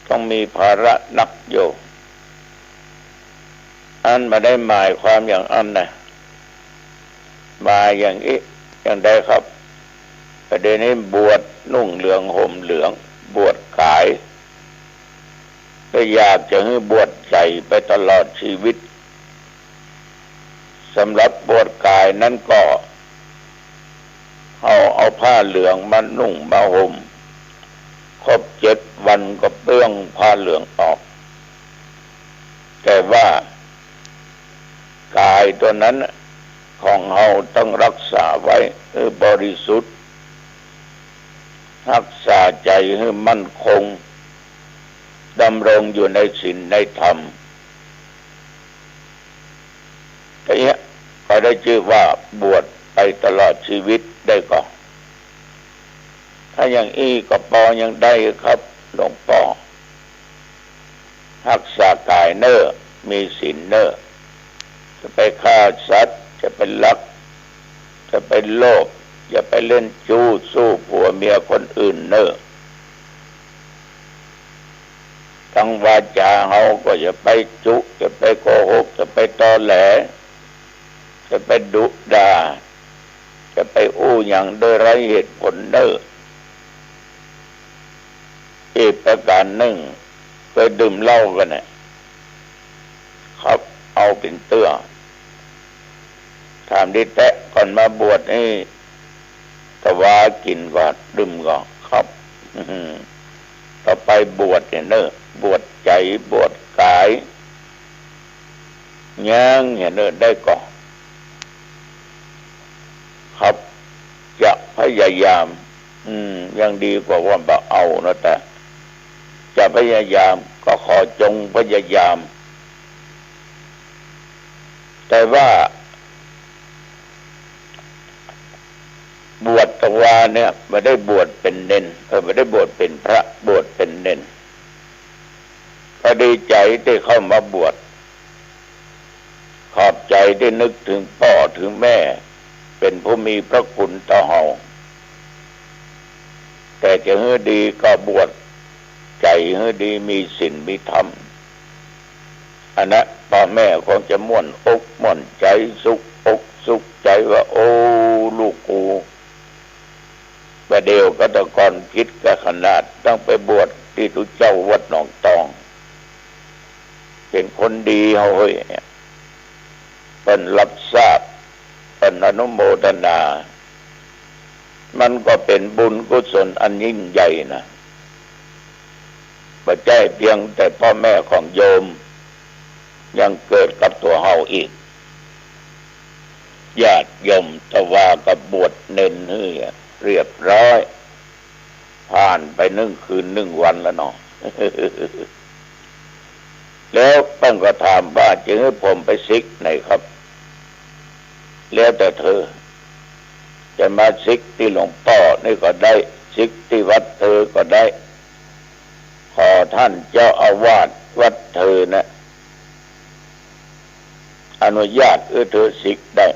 ต้องมีภาระหนักอยู่อันมาได้หมายความอย่างอันนะมาอย่างนี้อย่างใดครับประเดี๋ยวนี้บวชนุ่งเหลืองห่มเหลืองบวชขายก็อยากจะให้บวชใจไปตลอดชีวิตสำหรับบวชกายนั้นก็เอาผ้าเหลืองมานุ่งมาห่มครบ7 วันก็เปลื้องผ้าเหลืองออกแต่ว่ากายตัวนั้นของเราต้องรักษาไว้ให้บริสุทธิ์รักษาใจให้มั่นคงดำรงอยู่ในศีลในธรรมอย่างนี้ก็ได้ชื่อว่าบวชไปตลอดชีวิตได้ก่อนถ้าอย่างอี้ก็ปอยังได้ครับหลวงพ่อรักษากายเนอมีศีลเนอจะไปฆ่าสัตว์จะเป็นลัก จะไปโลภอย่าไปเล่นจู้สู้ผัวเมียคนอื่นเนอะทั้งวาจาเฮาก็อย่าไปจุอย่าไปโกหกอย่าไปตอแหลจะไปดุด่าจะไปอู้อย่างโดยไร้เหตุผลเนอะอีกประการหนึ่งเคยดื่มเหล้ากันเนี่ยครับเอาเป็นเตื้อถามดิแตะก่อนมาบวชนี่ตะวากินก่อนดื่มก่อนครับต่อไปบวชเนี่ยเนอะบวชใจบวชกายย่างเนี่ยเนอะได้ก่อนครับจะพยายามยังดีกว่าว่าบ่เอานะแต่จะพยายามก็ขอจงพยายามแต่ว่าบวชตะวาเนี่ยไม่ได้บวชเป็นเน้นไม่ได้บวชเป็นพระบวชเป็นเน้นก็ดีใจที่เข้ามาบวชขอบใจได้นึกถึงพ่อถึงแม่เป็นผู้มีพระคุณต่อเฮาแต่จะให้ดีก็บวชใจให้ดีมีศีลมีธรรมอันนั้นพ่อแม่คงจะม่วนอกม่วนใจสุขอกสุขใจว่าโอ้ลูกกูประเดี๋ยวก็ตะกอนคิดกับขนาดต้องไปบวชที่ตุเจ้าวัดหนองตองเป็นคนดีเฮาเฮ้ยเป็นรับทราบเป็นอนุโมทนามันก็เป็นบุญกุศลอันยิ่งใหญ่นะไม่ใช่เพียงแต่พ่อแม่ของโยมยังเกิดกับตัวเฮาอีกญาติโยมตะวากับบวชเน้นเฮ้ยเรียบร้อยผ่านไป1 คืน 1 วันแล้วเนาะ แล้วเพิ่นก็ถามว่าจะให้ผมไปซิกไหนครับแล้วแต่เธอจะมาซิกที่หลวงพ่อนี่ก็ได้ซิกที่วัดเธอก็ได้ขอท่านเจ้าอาวาสวัดเธอนะอนุญาตเธอซิกได้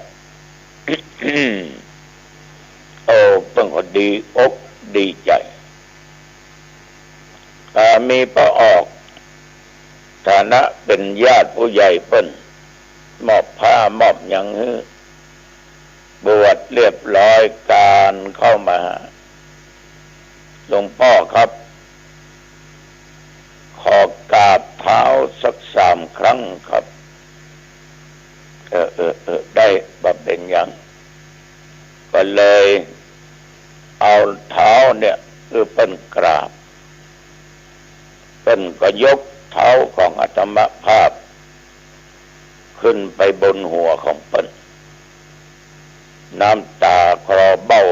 โอ้เพิ่งก็ดีอกดีใจมีพระออกฐานะเป็นญาติผู้ใหญ่เปิ้นมอบผ้ามอบหยังให้บวชเรียบร้อยการเข้ามาหลวงพ่อครับขอกราบเท้าสัก3 ครั้งครับได้บ่เป็นหยังก็เลยเอาเท้าเนี่ยเป็นกราบเป็นก็ยกเท้าของอาตมาภาพขึ้นไปบนหัวของเปิ้นน้ำตาคลอเบ้า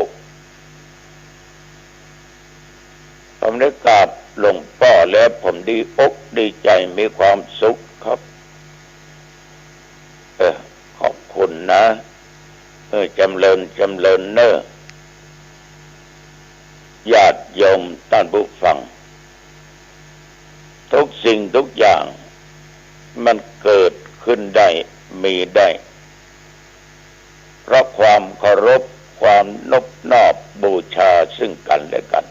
ผมได้กราบหลวงพ่อแล้วผมดีอกดีใจมีความสุขครับขอบคุณนะจำเริญเนอะญาติโยมท่านผู้ฟังทุกสิ่งทุกอย่างมันเกิดขึ้นได้มีได้เพราะความเคารพความนอบน้อมบูชาซึ่งกันและกัน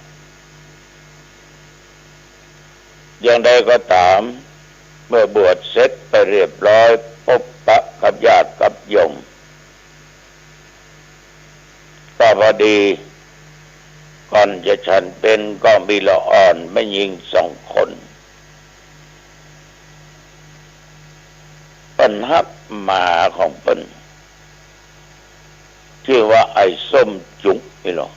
อย่างใดก็ตามเมื่อบวชเสร็จไปเรียบร้อยพบปะกับญาติกับโยมก็พอดีก่อนจะฉันเป็นก็มีละอ่อนไม่ยิง2 คนเปิ้นฮักหมาของเปิ้นชื่อว่าไอ้ส้มจุกนี่หรอ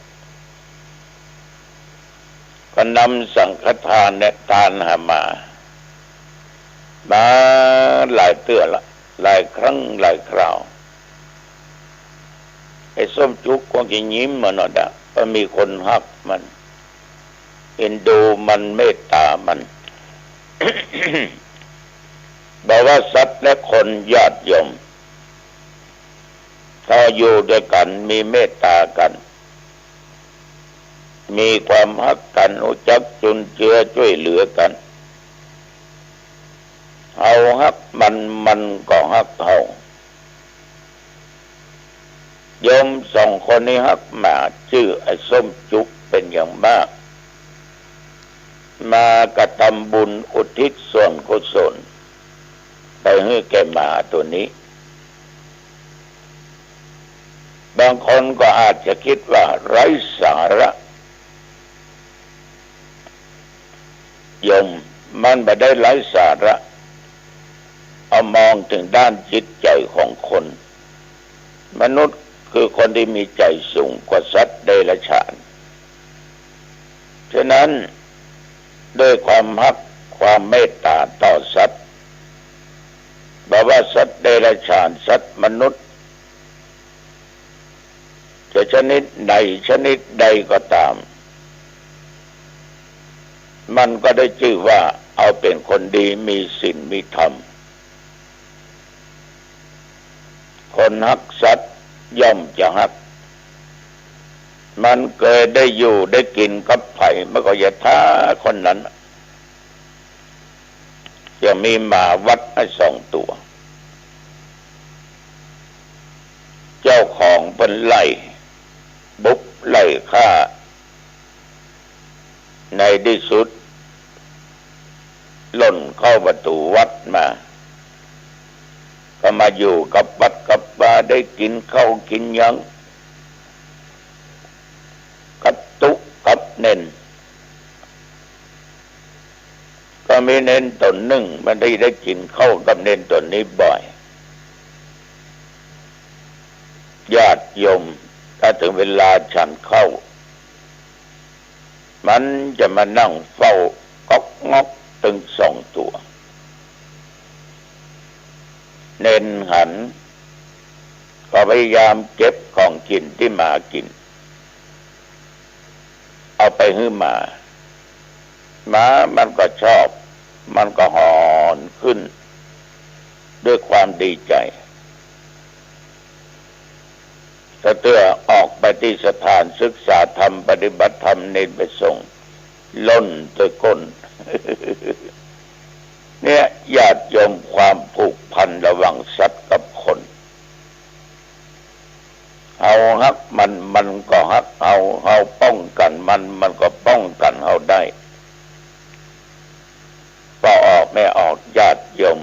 ก็นำสังฆทานและทานหามาหลายเตื้อละหลายครั้งหลายคราวไอ้ส้มจุกคงจะยิ้มมันน่ะนะเพราะมีคนฮักมันเอ็นดูมันเมตตามัน บอกว่าสัตว์และคนญาติโยมถ้าอยู่ด้วยกันมีเมตตากันมีความฮักกันรู้จักจุนเจือช่วยเหลือกันเอาฮักมันก็ฮักเฮา โยมสองคนนี้ฮักมาชื่อไอ้ส้มจุกเป็นอย่างมากมากระทำบุญอุทิศส่วนกุศลไปให้แก่หมาตัวนี้บางคนก็อาจจะคิดว่าไร้สาระโยมมันไม่ได้ไร้สาระเอามองถึงด้านจิตใจของคนมนุษย์คือคนที่มีใจสูงกว่าสัตว์เดรัจฉานฉะนั้นด้วยความรักความเมตตาต่อสัตว์บอกว่าสัตว์เดรัจฉานสัตว์มนุษย์จะชนิดใดชนิดใดก็ตามมันก็ได้ชื่อว่าเอาเป็นคนดีมีศีลมีธรรมคนฮักสัตว์ย่อมจะฮักมันเคยได้อยู่ได้กินกับไผ่มันก็อย่าท้าคนนั้นจะมีหมาวัดให้2 ตัวเจ้าของเป็นไล่บุกไล่ฆ่าในที่สุดหล่นเข้าประตูวัดมาก็มาอยู่กับวัดกับป่าได้กินข้าวกินหยังกับตุกับเน้นก็มีเน้นตนหนึ่งมันได้กินข้าวกับเน้นตนนี้บ่อยญาติโยมถ้าถึงเวลาฉันเข้ามันจะมานั่งเฝ้าก๊อกงอกตึง2 ตัวเน้นหันก็พยายามเก็บของกินที่หมากินเอาไปให้หมามันก็ชอบมันก็หอนขึ้นด้วยความดีใจเตื้อออกไปที่สถานศึกษาธรรมปฏิบัติธรรมเน้นไปส่งล้นตะก้น เนี่ยญาติโยมความผูกพันระหว่างสัตว์กับคนเอาฮักมันก็ฮักเอาป้องกันมันก็ป้องกันเอาได้ก็ออกไม่ออกญาติโยม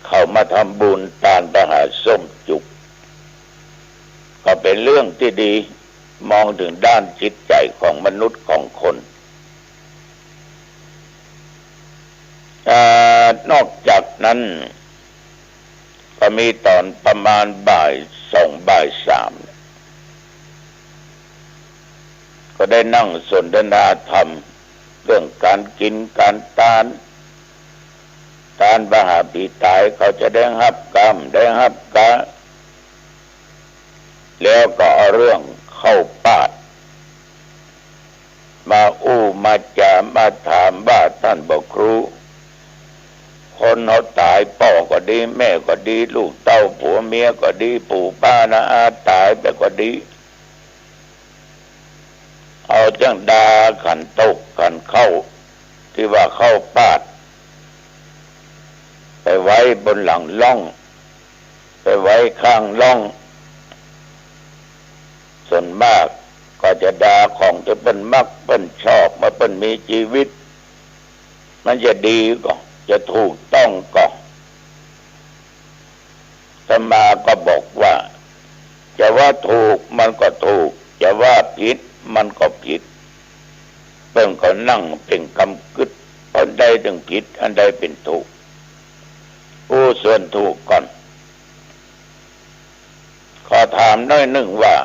เข้ามาทำบุญทานประหารส้มจุกก็เป็นเรื่องที่ดีมองถึงด้านจิตใจของมนุษย์ของคนนอกจากนั้นก็มีตอนประมาณบ่าย 2บ่าย 3ก็ได้นั่งสนทนาธรรมเรื่องการกินการทานบาหาปีตายเขาจะได้รับกรรมได้รับกะแล้วก็เอาเรื่องเข้าปาดมามาจามาถามว่าท่านบอกครูคนเขาตายพ่อก็ดีแม่ก็ดีลูกเต้าผัวเมียก็ดีปู่ป้านะอาตายไปก็ดีเอาจังดาขันตกขันเข้าที่ว่าเข้าปาดไปไว้บนหลังล่องไปไว้ข้างล่องส่วนมากก็จะด่าของจะเป็นมักเป็นชอบมาเป็นมีชีวิตมันจะดีก็จะถูกต้องก็อาตมาก็บอกว่าจะว่าถูกมันก็ถูกจะว่าผิดมันก็ผิดเพิ่งก็นั่งเป็นกำกึดอันใดถึงผิดอันใดเป็นถูกส่วนถูกก่อนขอถามน้อยหนึ่งว่า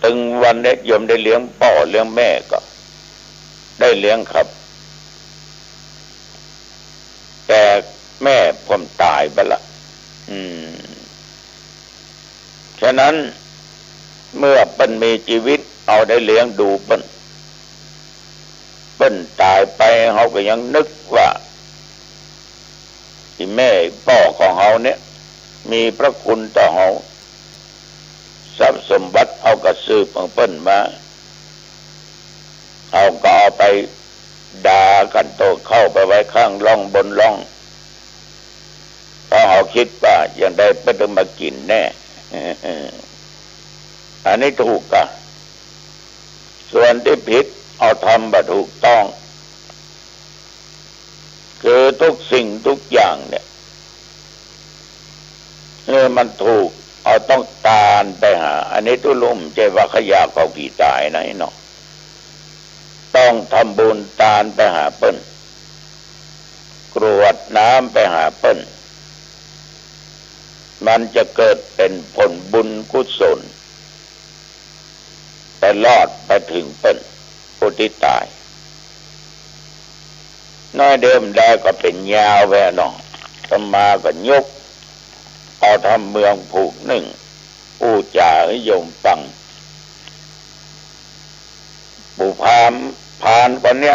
ถึงวันนี้โยมได้เลี้ยงพ่อเลี้ยงแม่ก็ได้เลี้ยงครับแต่แม่ผมตายไปละฉะนั้นเมื่อเปิ้นมีชีวิตเอาได้เลี้ยงดูเปิ้นตายไปเขาก็ยังนึกว่าที่แม่พ่อของเขาเนี่ยมีพระคุณต่อเขาทรัพย์สมบัติเอากระสืบของเปิ้นมาเอาก็เอาไปด่ากันโตเข้าไปไว้ข้างล่องบนล่องเพราะเขา คิดว่าอย่างใดก็ต้องมากินแน่อันนี้ถูกอ่ะส่วนที่ผิดเอาทำแบบถูกต้องคือทุกสิ่งทุกอย่างเนี่ยมันถูกเอาต้องตานไปหาอันนี้ตุลุ่มใจว่าขยะเขากี่ตายไหนเนาะต้องทำบุญตานไปหาเปิ้นกรวดน้ำไปหาเปิ้นมันจะเกิดเป็นผลบุญกุศลแต่รอดไปถึงเปิ้นผู้ที่ตายน้อยเดิมได้ก็เป็นยาวแว่นอตมาก็ยกเอาทำเมืองผูกหนึ่งผู้จ่าให้โยมฟังผู้พามคนเนี้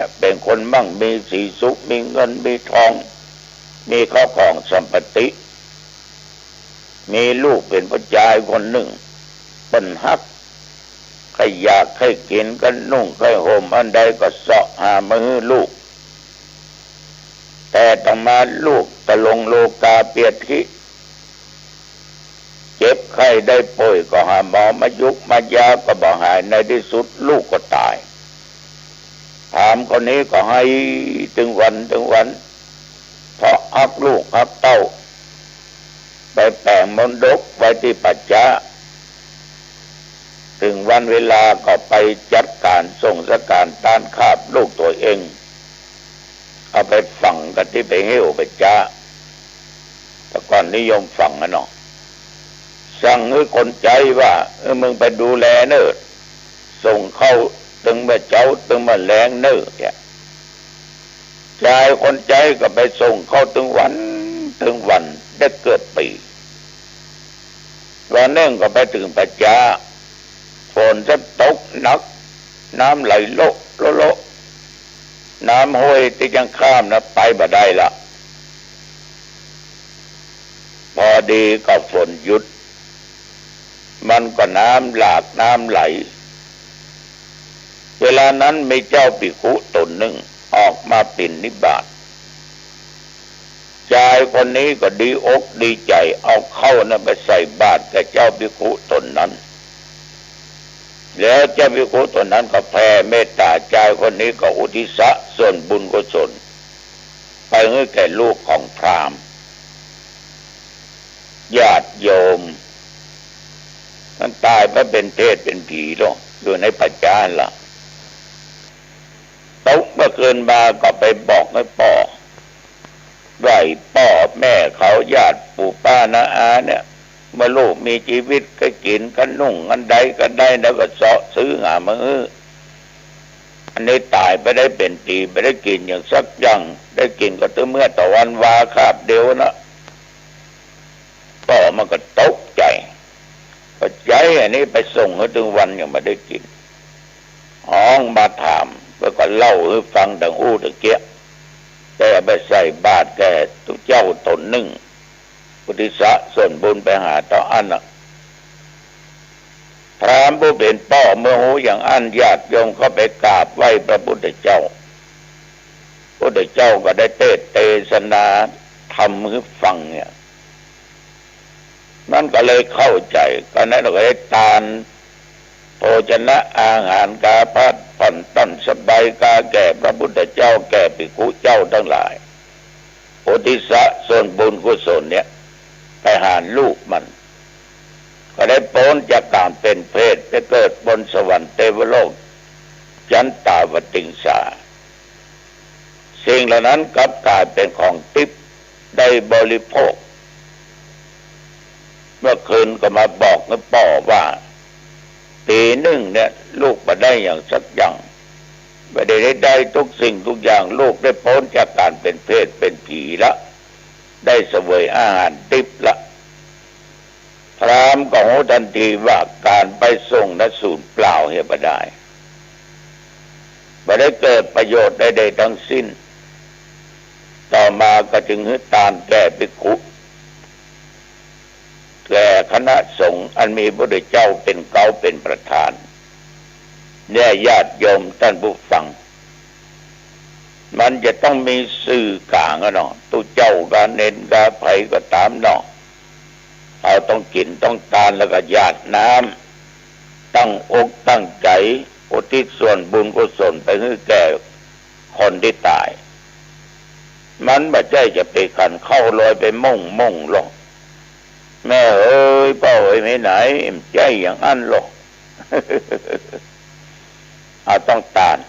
ยเป็นคนมั่งมีสีสุขมีเงินมีทองมีข้าวของสัมปติมีลูกเป็นผู้ชายคนหนึ่งเป็นฮักใครอยากให้กินกันนุ่งใครห่มอันใดก็เสาะหามือลูกแต่ต่อมาลูกตะลงโลกาเปียทิเจ็บไข้ได้ป่วยก็หาหมอมายุกมายาก็บ่หายในที่สุดลูกก็ตายถามคนนี้ก็ให้ถึงวันเพราะฮักลูกฮักเต้าไปแปลงมนดกไว้ที่ปัจจาถึงวันเวลาก็ไปจัดการส่งสการต้านคาบลูกตัวเองเอาไปฝังกันที่ไปเหี้ยวไปจ้าแต่ก่อนนิยมฝังนะเนาะสั่งให้คนใจว่ามึงไปดูแลเนอะส่งเข้าตึงมาเจ้าตึงมาแรงเนอะเนี่ยชายคนใจก็ไปส่งเข้าตึงวันได้เกิดปีวันหนึ่งก็ไปถึงปัจจาฝนจะตกหนักน้ำไหลโลน้ำห้วยที่ยังข้ามนะไปบ่ได้ละพอดีก็ฝนหยุดมันก็น้ำหลากน้ำไหลเวลานั้นมีเจ้าภิกขุตนหนึ่งออกมาปิณนิบาตชายคนนี้ก็ดีอกดีใจเอาเข้านะไปใส่บาตรแก่เจ้าภิกขุตนนั้นแล้วเจ้าภิกขุตนนั้นก็แผ่เมตตาชายคนนี้ก็อุทิศส่วนบุญกุศลไปให้แก่ลูกของพราหมณ์ญาติโยมมันตายไปเป็นเทพเป็นผีหรอกอยู่ในปัจจานล่ะตกเมื่อคืนมาก็ไปบอกให้พ่อแม่เขาญาติปู่ป้าน้าอาเนี่ยเมื่อลูกมีชีวิตก็กินกันนุ่งกันใดกันได้แล้วก็เสาะซื้อหามืออันนี้ตายไปได้เป็นปีไปได้กินอย่างสักอย่างได้กินก็ตั้งเมื่อตะวันวาคาบเดียวนะพ่อมันก็ตกใจก็ใจอันนี้ไปส่งให้ถึงวันยังไม่ได้กินห้องมาถามแล้วก็เล่าให้ฟังดังอู้ตะเกียแต่ไปใส่บาตรแก่ทุกเจ้าตนหนึ่งอุทิศส่วนบุญไปหาต่ออันน่ะพราหมณ์ผู้เป็นพ่อเมื่อหูอย่างอันญาติโยมเข้าไปกราบไหว้พระพุทธเจ้าพระพุทธเจ้าก็ได้เทศนาธรรมให้ฟังเนี่ยนั่นก็เลยเข้าใจก็นั้นเราก็ได้ทานโภชนะอาหารกาพัดผ่อนต้นสบายกาแก่พระพุทธเจ้าแก่ภิกขุเจ้าทั้งหลายอุทิศส่วนบุญกุศลเนี่ยไปหาลูกมันก็ได้พ้นจากการเป็นเพศไปเกิดบนสวรรค์เทวโลกจันตาวติงสาสิ่งเหล่านั้นกลับกลายเป็นของทิพย์ได้บริโภคเมื่อคืนก็มาบอกกับพ่อว่าปีหนึ่งเนี่ยลูกมาได้อย่างสักอย่างไม่ได้ทุกสิ่งทุกอย่างลูกได้พ้นจากการเป็นเพศเป็นผีละได้เสวยอาหารทิพย์ละพราหมณ์ก็รู้ทันทีว่าการไปส่งนั้นสูญเปล่าเหตุใดไม่ได้เกิดประโยชน์ใดๆทั้งสิ้นต่อมาก็จึงให้ทานแก่ภิกขุแก่คณะสงฆ์อันมีพระพุทธเจ้าเป็นเก้าเป็นประธานเนี่ยญาติโยมท่านผู้ฟัง มันจะต้องมีสื่อกลางอะเนาะตุเจ้าการเน้นกาไผก็ตามเนาะเราต้องกินต้องทานแล้วก็หยาดน้ำตั้งอกตั้งใจอุทิศส่วนบุญกุศลไปให้แก่คนที่ตายมันไม่ใช่จะไปขันเข้าลอยไปมุ่งหรอกแม่เอ้ยเป้าไอ้ไม่ไหนใจอย่างนั้นหรอก เอาต้องตาน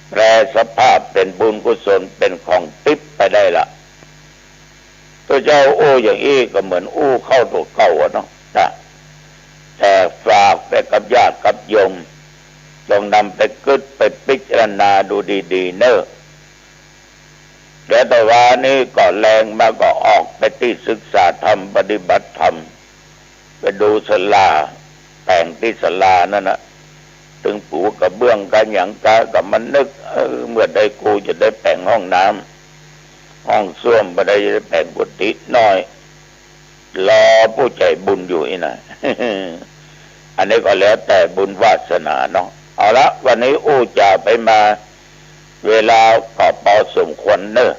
แปลสภาพเป็นบุญกุศลเป็นของติ๊บไปได้ละตัวเจ้าโอ้อย่างอี้ก็เหมือนอู้เข้าตัวเก่าเนาะแต่ฝากไปกับญาติกับโยมจงนำไปกึศไปพิจารณาดูดีๆเนอะเดี๋ยวแต่ว่านี้ก็แรงมาก็ออกไปที่ศึกษาธรรมปฏิบัติธรรมไปดูศาลาแต่งที่ศาลานั่นนะถึงปูกระเบื้องกันอย่างกะกับมันนึกเมื่อใดกูจะได้แต่งห้องน้ำห้องส้วมบ่ได้จะแต่งกุฏิน้อยรอผู้ใจบุญอยู่นี่นะ อันนี้ก็แล้วแต่บุญวาสนาเนาะเอาละวันนี้อู้จะไปมาเวลาก็พอสมควรเนอะ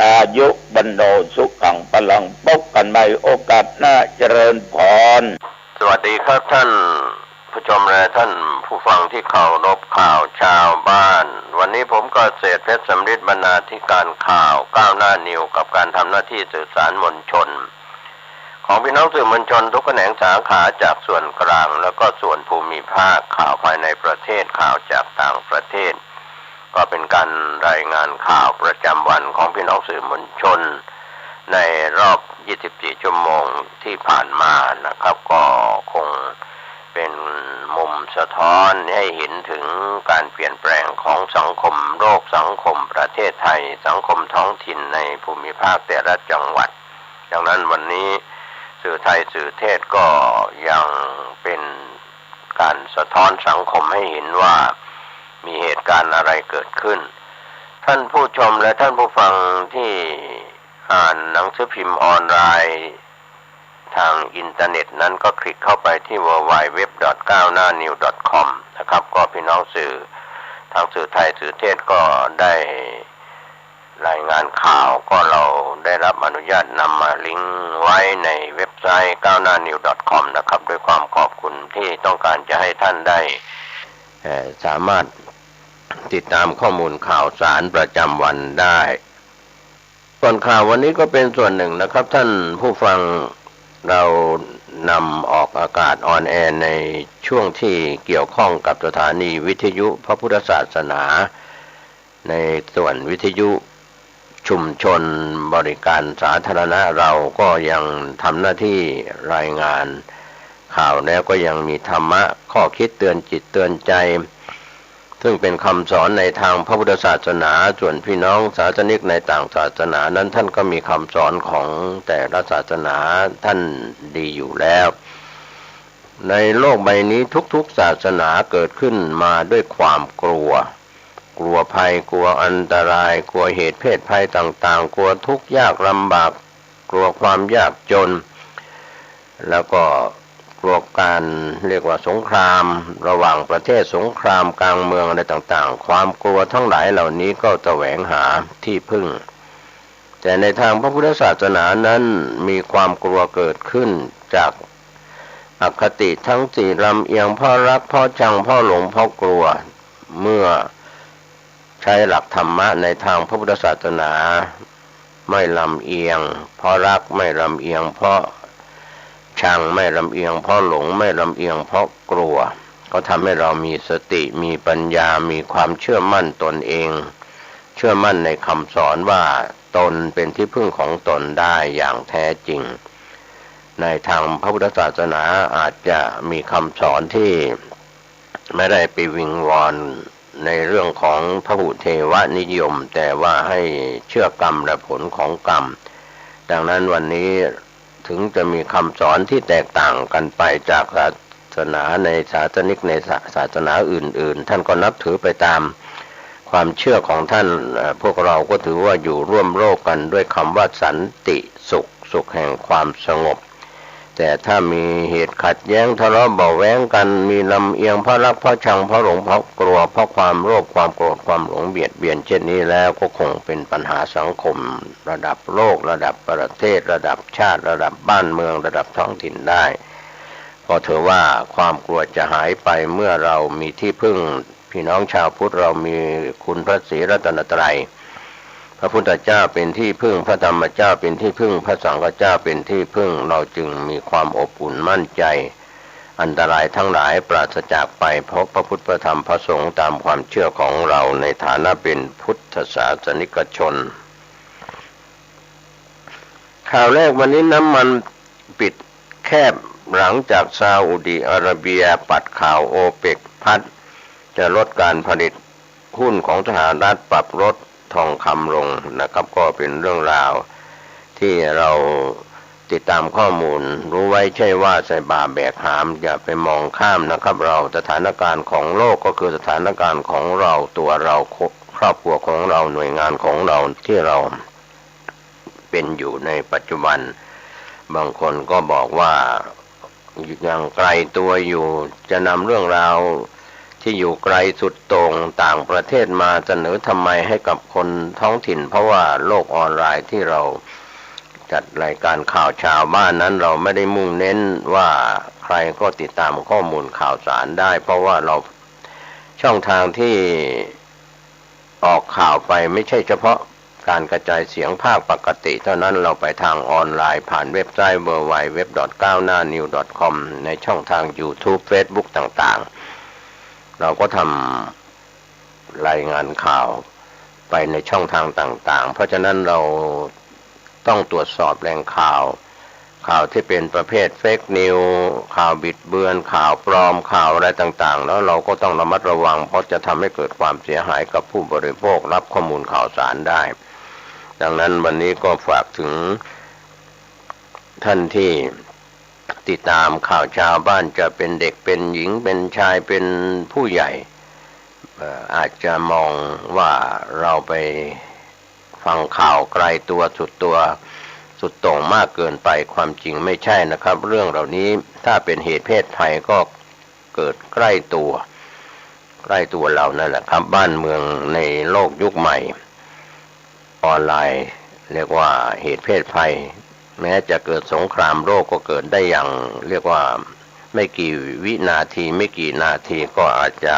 อายุบรรโนสุขังพลังพบกันใหม่โอกาสหน้าเจริญพรสวัสดีครับท่านผู้ชมและท่านผู้ฟังที่เคารพข่าวชาวบ้านวันนี้ผมก็เศรษฐ์เพชรสำริดบรรณาธิการข่าวก้าวหน้านิวกับการทำหน้าที่สื่อสารมวลชนของพี่น้องสื่อมวลชนทุกแขนงสาขาจากส่วนกลางแล้วก็ส่วนภูมิภาคข่าวภายในประเทศข่าวจากต่างประเทศก็เป็นการรายงานข่าวประจำวันของพี่น้องสื่อมวลชนในรอบ 24 ชั่วโมงที่ผ่านมานะครับก็คงเป็นมุมสะท้อนให้เห็นถึงการเปลี่ยนแปลงของสังคมโลกสังคมประเทศไทยสังคมท้องถิ่นในภูมิภาคแต่ละจังหวัดดังนั้นวันนี้สื่อไทยสื่อเทศก็ยังเป็นการสะท้อนสังคมให้เห็นว่ามีเหตุการณ์อะไรเกิดขึ้นท่านผู้ชมและท่านผู้ฟังที่อ่านหนังสือพิมพ์ออนไลน์ทางอินเทอร์เน็ตนั้นก็คลิกเข้าไปที่ www.9hnanew.com นะครับก็พี่น้องสื่อทางสื่อไทยสื่อเทศก็ได้รายงานข่าวก็เราได้รับอนุญาตนำมาลิงก์ไว้ในเว็บไซต์ 9hnanew.com นะครับด้วยความขอบคุณที่ต้องการจะให้ท่านได้สามารถติดตามข้อมูลข่าวสารประจำวันได้ส่วนข่าววันนี้ก็เป็นส่วนหนึ่งนะครับท่านผู้ฟังเรานำออกอากาศออนแอร์ในช่วงที่เกี่ยวข้องกับสถานีวิทยุพระพุทธศาสนาในส่วนวิทยุชุมชนบริการสาธารณะเราก็ยังทำหน้าที่รายงานข่าวแล้วก็ยังมีธรรมะข้อคิดเตือนจิตเตือนใจซึ่งเป็นคำสอนในทางพระพุทธศาสนาส่วนพี่น้องศาสนิกในต่างศาสนานั้นท่านก็มีคำสอนของแต่ละศาสนาท่านดีอยู่แล้วในโลกใบนี้ทุกๆศาสนาเกิดขึ้นมาด้วยความกลัวภัยกลัวอันตรายกลัวเหตุเพศภัยต่างๆกลัวทุกข์ยากลำบากกลัวความยากจนแล้วก็กลัวการเรียกว่าสงครามระหว่างประเทศสงครามกลางเมืองอะไรต่างๆความกลัวทั้งหลายเหล่านี้ก็แสวงหาที่พึ่งแต่ในทางพระพุทธศาสนานั้นมีความกลัวเกิดขึ้นจากอคติทั้งสี่ลำเอียงเพราะรักเพราะชังเพราะหลงเพราะกลัวเมื่อใช้หลักธรรมะในทางพระพุทธศาสนาไม่ลำเอียงเพราะรักไม่ลำเอียงเพราะชังไม่ลำเอียงเพราะหลงไม่ลำเอียงเพราะกลัวก็ทำให้เรามีสติมีปัญญามีความเชื่อมั่นตนเองเชื่อมั่นในคำสอนว่าตนเป็นที่พึ่งของตนได้อย่างแท้จริงในทางพระพุทธศาสนาอาจจะมีคำสอนที่ไม่ได้ไปวิงวอนในเรื่องของพหุเทวนิยมแต่ว่าให้เชื่อกรรมและผลของกรรมดังนั้นวันนี้ถึงจะมีคำสอนที่แตกต่างกันไปจากศาสนาในศาสนิกในศาสนาอื่นๆท่านก็นับถือไปตามความเชื่อของท่านพวกเราก็ถือว่าอยู่ร่วมโลกกันด้วยคำว่าสันติสุขแห่งความสงบ แต่ถ้ามีเหตุขัดแย้งทะเลาะเบาะแว้งกันมีลำเอียงเพราะรักเพราะชังเพราะหลงเพราะกลัวเพราะความโลภความโกรธความหลงเบียดเบียนเช่นนี้แล้วก็คงเป็นปัญหาสังคมระดับโลกระดับประเทศระดับชาติระดับบ้านเมืองระดับท้องถิ่นได้ก็ถือว่าความกลัวจะหายไปเมื่อเรามีที่พึ่งพี่น้องชาวพุทธเรามีคุณพระศรีรัตนตรัยพระพุทธเจ้าเป็นที่พึ่งพระธรรมเจ้าเป็นที่พึ่งพระสังฆเจ้าเป็นที่พึ่งเราจึงมีความอบอุ่นมั่นใจอันตรายทั้งหลายปราศจากไปเพราะพระพุทธพระธรรมพระสงฆ์ตามความเชื่อของเราในฐานะเป็นพุทธศาสนิกชนข่าวแรกวันนี้น้ำมันปิดแคบหลังจากซาอุดิอาระเบียปัดข่าวโอเปกพัดจะลดการผลิตหุ้นของสหรัฐปรับลดทองคำลงนะครับก็เป็นเรื่องราวที่เราติดตามข้อมูลรู้ไว้ใช่ว่าใส่บาแบกหามอย่าไปมองข้ามนะครับเราสถานการณ์ของโลกก็คือสถานการณ์ของเราตัวเราครอบครัวของเราหน่วยงานของเราที่เราเป็นอยู่ในปัจจุบันบางคนก็บอกว่ายังไกลตัวอยู่จะนำเรื่องราวที่อยู่ไกลสุดโต่งต่างประเทศมาเสนอทำไมให้กับคนท้องถิ่นเพราะว่าโลกออนไลน์ที่เราจัดรายการข่าวชาวบ้านนั้นเราไม่ได้มุ่งเน้นว่าใครก็ติดตามข้อมูลข่าวสารได้เพราะว่าเราช่องทางที่ออกข่าวไปไม่ใช่เฉพาะการกระจายเสียงภาคปกติเท่านั้นเราไปทางออนไลน์ผ่านเว็บไซต์ www.9hnanews.com ในช่องทาง YouTube Facebook ต่างๆเราก็ทำรายงานข่าวไปในช่องทางต่างๆเพราะฉะนั้นเราต้องตรวจสอบแหล่งข่าวที่เป็นประเภทเฟกนิวข่าวบิดเบือนข่าวปลอมข่าวอะไรต่างๆแล้วเราก็ต้องระมัดระวังเพราะจะทำให้เกิดความเสียหายกับผู้บริโภครับข้อมูลข่าวสารได้ดังนั้นวันนี้ก็ฝากถึงท่านที่ติดตามข่าวชาวบ้านจะเป็นเด็กเป็นหญิงเป็นชายเป็นผู้ใหญ่อาจจะมองว่าเราไปฟังข่าวไกลตัวสุดโต่งมากเกินไปความจริงไม่ใช่นะครับเรื่องเหล่านี้ถ้าเป็นเหตุเพศภัยก็เกิดใกล้ตัวเรานั่นแหละครับบ้านเมืองในโลกยุคใหม่ออนไลน์เรียกว่าเหตุเพศภัยแม้จะเกิดสงครามโลกก็เกิดได้อย่างเรียกว่าไม่กี่วินาทีไม่กี่นาทีก็อาจจะ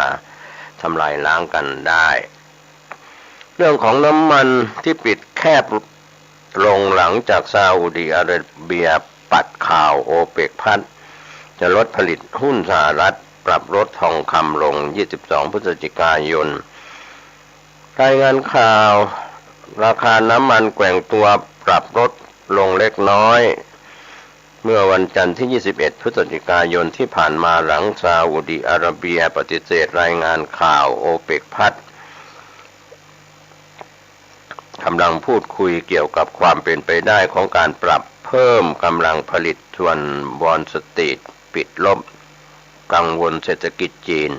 ทำลายล้างกันได้เรื่องของน้ำมันที่ปิดแคบลงหลังจากซาอุดิอาระเบียปัดข่าวโอเปกพัดจะลดผลิตหุ้นสหรัฐปรับลดทองคำลง22พฤศจิกายนรายงานข่าวราคาน้ำมันแกว่งตัวปรับลดลงเล็กน้อยเมื่อวันจันทร์ที่21พฤศจิกายนที่ผ่านมาหลังซาอุดิอาระเบียปฏิเสธรายงานข่าวโอเปกพัดกำลังพูดคุยเกี่ยวกับความเป็นไปได้ของการปรับเพิ่มกำลังผลิตส่วนวอลสตรีทปิดลบกังวลเศรษฐกิจจีน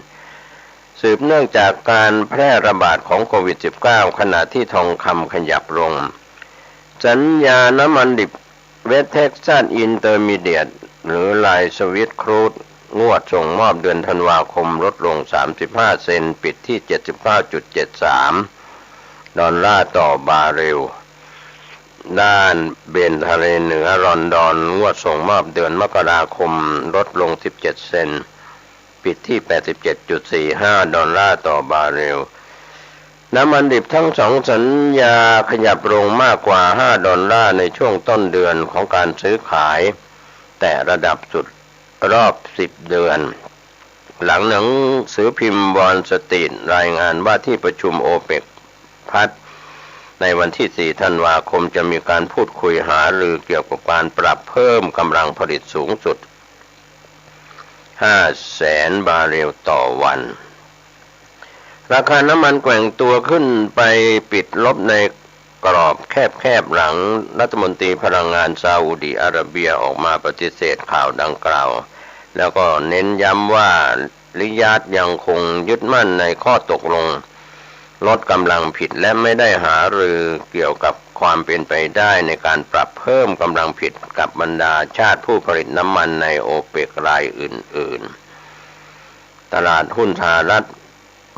สืบเนื่องจากการแพร่ระบาดของโควิด -19 ขณะที่ทองคำขยับลงสัญญาน้ำมันดิบเวสเท็กซัสอินเตอร์มีเดียตหรือไลน์สวิตครูดงวดส่งมอบเดือนธันวาคมลดลง35 เซนต์ปิดที่ 79.73 ดอลลาร์ต่อบาร์เรลด้านเบนทะเลเหนือลอนดอนงวดส่งมอบเดือนมกราคมลดลง17 เซนต์ปิดที่ 87.45 ดอลลาร์ต่อบาร์เรลน้ำมันดิบทั้งสองสัญญาขยับลงมากกว่า5 ดอลลาร์ในช่วงต้นเดือนของการซื้อขายแต่ระดับสุดรอบ10 เดือนหลังหนังสือพิมพ์วอลสตรีทรายงานว่าที่ประชุมโอเปกพัดในวันที่4 ธันวาคมจะมีการพูดคุยหารือเกี่ยวกับการปรับเพิ่มกำลังผลิตสูงสุด500,000 บาร์เรลต่อวันราคาน้ำมันแกว่งตัวขึ้นไปปิดลบในกรอบแคบๆหลังรัฐมนตรีพลังงานซาอุดิอาระเบียออกมาปฏิเสธข่าวดังกล่าวแล้วก็เน้นย้ำว่าริยาดยังคงยึดมั่นในข้อตกลงลดกำลังผิดและไม่ได้หารือเกี่ยวกับ ความเป็นไปได้ในการปรับเพิ่มกำลังผลิตกับบรรดาชาติผู้ผลิตน้ำมันในโอเปกรายอื่นๆตลาดหุ้นสหรัฐ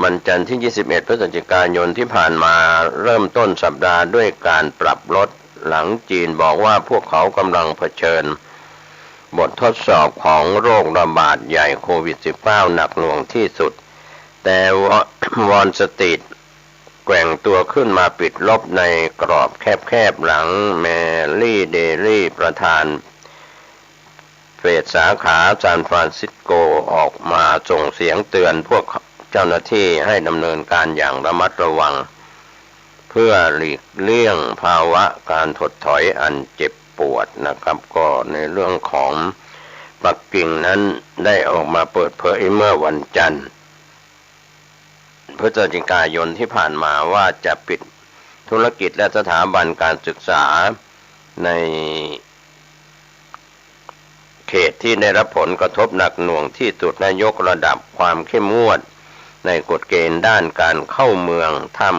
วันจันทร์ที่ 21 พฤศจิกายนที่ผ่านมาเริ่มต้นสัปดาห์ด้วยการปรับลดหลังจีนบอกว่าพวกเขากำลังเผชิญบททดสอบของโรคระบาดใหญ่โควิด -19 หนักหน่วงที่สุดแต่วอลสตรีทแกว่งตัวขึ้นมาปิดลบในกรอบแคบๆหลังแมรี่เดลี่ประธานเฟดสาขาซานฟรานซิสโกออกมาส่งเสียงเตือนพวกเจ้าหน้าที่ให้ดำเนินการอย่างระมัดระวังเพื่อหลีกเลี่ยงภาวะการถดถอยอันเจ็บปวดนะครับก็ในเรื่องของปักกิ่งนั้นได้ออกมาเปิดเผยเมื่อวันจันทร์พฤศจิกายนที่ผ่านมาว่าจะปิดธุรกิจและสถาบันการศึกษาในเขตที่ได้รับผลกระทบหนักหน่วงที่สุดและยกระดับความเข้มงวดในกฎเกณฑ์ด้านการเข้าเมืองท่าม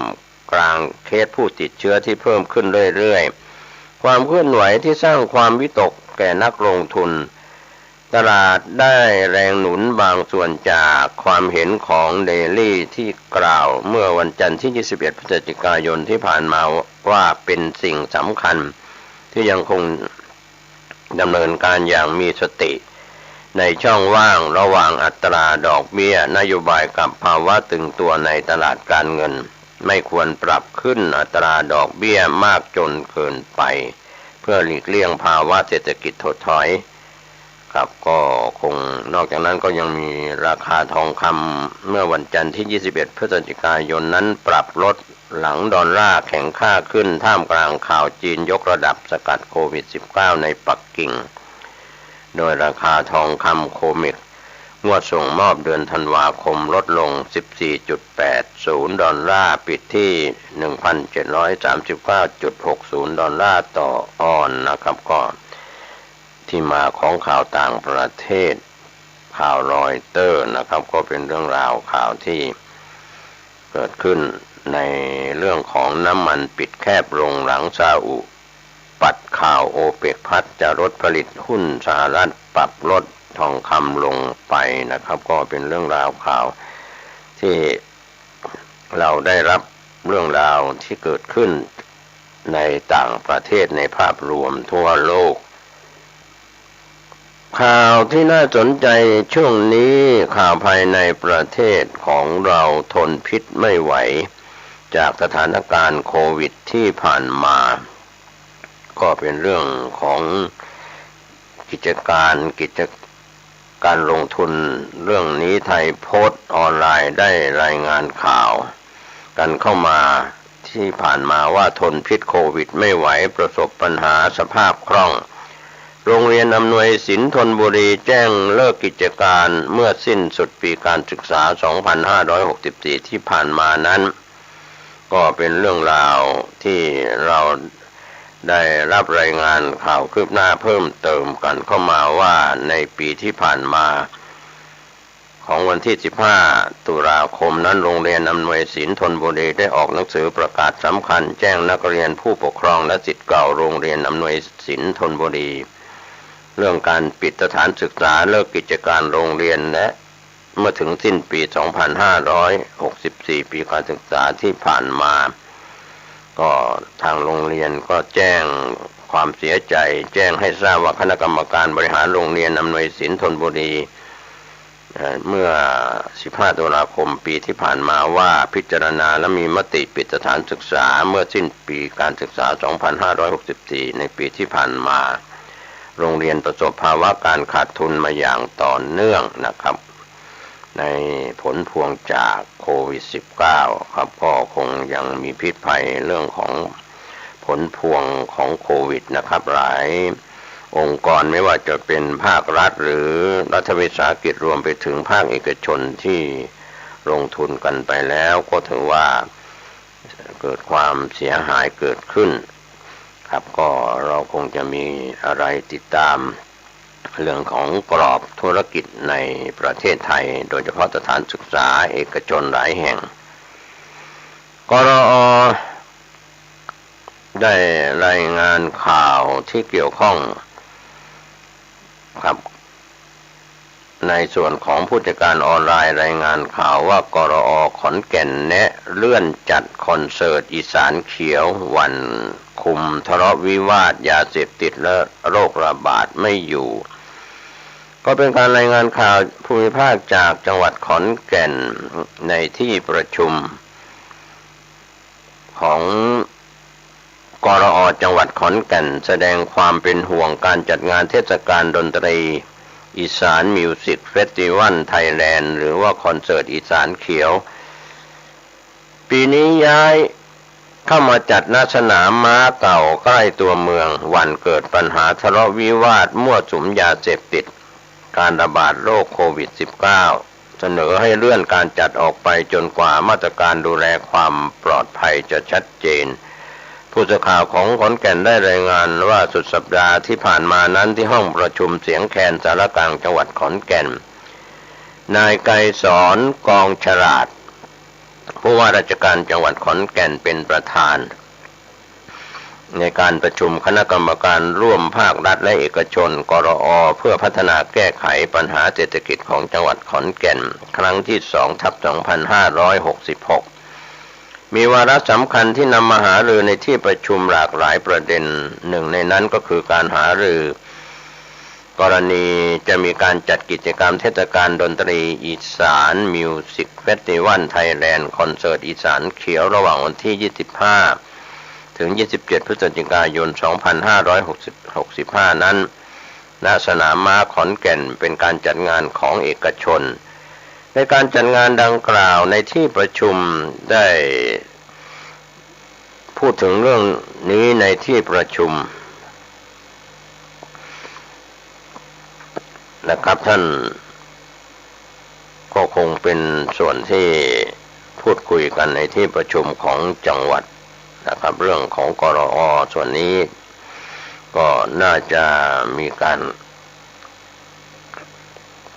กลางเคสผู้ติดเชื้อที่เพิ่มขึ้นเรื่อยๆความเคลื่อนไหวที่สร้างความวิตกแก่นักลงทุนตลาดได้แรงหนุนบางส่วนจากความเห็นของเดลี่ที่กล่าวเมื่อวันจันทร์ที่ 21 พฤศจิกายนที่ผ่านมาว่าเป็นสิ่งสำคัญที่ยังคงดำเนินการอย่างมีสติในช่องว่างระหว่างอัตราดอกเบี้ยนโยบายกับภาวะตึงตัวในตลาดการเงินไม่ควรปรับขึ้นอัตราดอกเบี้ยมากจนเกินไปเพื่อหลีกเลี่ยงภาวะเศรษฐกิจถดถอยครับก็คงนอกจากนั้นก็ยังมีราคาทองคำเมื่อวันจันทร์ที่ 21 พฤศจิกายนนั้นปรับลดหลังดอลลาร์แข็งค่าขึ้นท่ามกลางข่าวจีนยกระดับสกัดโควิด -19 ในปักกิ่งโดยราคาทองคำโคเมกงวดส่งมอบเดือนธันวาคมลดลง 14.80 ดอลลาร์ปิดที่ 1,739.60 ดอลลาร์ต่อออนซ์นะครับก็ที่มาของข่าวต่างประเทศข่าวรอยเตอร์นะครับก็เป็นเรื่องราวข่าวที่เกิดขึ้นในเรื่องของน้ำมันปิดแคบลงหลังซาอุปัดข่าวโอเปกพัดจะลดผลิตหุ้นสหรัฐปรับลดทองคำลงไปนะครับก็เป็นเรื่องราวข่าวที่เราได้รับเรื่องราวที่เกิดขึ้นในต่างประเทศในภาพรวมทั่วโลกข่าวที่น่าสนใจช่วงนี้ข่าวภายในประเทศของเราทนพิษไม่ไหวจากสถานการณ์โควิดที่ผ่านมาก็เป็นเรื่องของกิจการลงทุนเรื่องนี้ไทยโพสต์ออนไลน์ได้รายงานข่าวกันเข้ามาที่ผ่านมาว่าทนพิษโควิดไม่ไหวประสบปัญหาสภาพคล่องโรงเรียนอำนวยสินธนบุรีแจ้งเลิกกิจการเมื่อสิ้นสุดปีการศึกษา 2564 ที่ผ่านมานั้นก็เป็นเรื่องราวที่เราได้รับรายงานข่าวคืบหน้าเพิ่มเติมกันเข้ามาว่าในปีที่ผ่านมาของวันที่ 15 ตุลาคมนั้นโรงเรียนอำนวยสินธนบุรีได้ออกหนังสือประกาศสำคัญแจ้งนักเรียนผู้ปกครองและศิษย์เก่าโรงเรียนอำนวยสินธนบุรีเรื่องการปิดสถานศึกษาเลิกกิจการโรงเรียนและเมื่อถึงสิ้นปี 2564 ปีการศึกษาที่ผ่านมาก็ทางโรงเรียนก็แจ้งความเสียใจแจ้งให้ทราบว่าคณะกรรมการบริหารโรงเรียนอำนวยสินธนบุรีเมื่อ 15 ตุลาคมปีที่ผ่านมาว่าพิจารณาและมีมติปิดสถานศึกษาเมื่อสิ้นปีการศึกษา 2564 ในปีที่ผ่านมาโรงเรียนประสบภาวะการขาดทุนมาอย่างต่อเนื่องนะครับในผลพวงจากโควิด -19 ครับก็คงยังมีพิษภัยเรื่องของผลพวงของโควิดนะครับหลายองค์กรไม่ว่าจะเป็นภาครัฐหรือรัฐวิสาหกิจรวมไปถึงภาคเอกชนที่ลงทุนกันไปแล้วก็ถือว่าเกิดความเสียหายเกิดขึ้นครับก็เราคงจะมีอะไรติดตามเรื่องของกรอบธุรกิจในประเทศไทยโดยเฉพาะสถานศึกษาเอกชนหลายแห่งกรอ ได้รายงานข่าวที่เกี่ยวข้องครับในส่วนของผู้จัดการออนไลน์รายงานข่าวว่ากรอ.ขอนแก่นแนะเลื่อนจัดคอนเสิร์ตอีสานเขียววันคุมทะเลาะวิวาทยาเสพติดและโรคระบาดไม่อยู่ก็เป็นการรายงานข่าวภูมิภาคจากจังหวัดขอนแก่นในที่ประชุมของกรอ.จังหวัดขอนแก่นแสดงความเป็นห่วงการจัดงานเทศกาลดนตรีอีสานมิวสิกเฟสติวัลไทยแลนด์หรือว่าคอนเสิร์ตอีสานเขียวปีนี้ย้ายเข้ามาจัดณสนามม้าเก่าใกล้ตัวเมืองวันเกิดปัญหาทะเลาะวิวาทมั่วสุมยาเสพติดการระบาดโรคโควิด -19 เสนอให้เลื่อนการจัดออกไปจนกว่ามาตรการดูแลความปลอดภัยจะชัดเจนผู้สื่อข่าวของขอนแก่นได้รายงานว่าสุดสัปดาห์ที่ผ่านมานั้นที่ห้องประชุมเสียงแคนสารกลางจังหวัดขอนแก่นนายไกรสอนกองฉลาดผู้ว่าราชการจังหวัดขอนแก่นเป็นประธานในการประชุมคณะกรรมการร่วมภาครัฐและเอกชนกรอ.เพื่อพัฒนาแก้ไขปัญหาเศรษฐกิจของจังหวัดขอนแก่นครั้งที่ 2/2566มีวาระสำคัญที่นำมาหารือในที่ประชุมหลากหลายประเด็นหนึ่งในนั้นก็คือการหารือกรณีจะมีการจัดกิจกรรมเทศกาลดนตรีอีสานมิวสิกเฟสติวัลไทยแลนด์คอนเสิร์ตอีสานเขียวระหว่างวันที่ 25 ถึง 27 พฤศจิกายน 2565 นั้นณสนามม้าขอนแก่นเป็นการจัดงานของเอกชนในการจัดงานดังกล่าวในที่ประชุมได้พูดถึงเรื่องนี้ในที่ประชุมนะครับท่านก็คงเป็นส่วนที่พูดคุยกันในที่ประชุมของจังหวัดนะครับเรื่องของกรอ.ส่วนนี้ก็น่าจะมีการ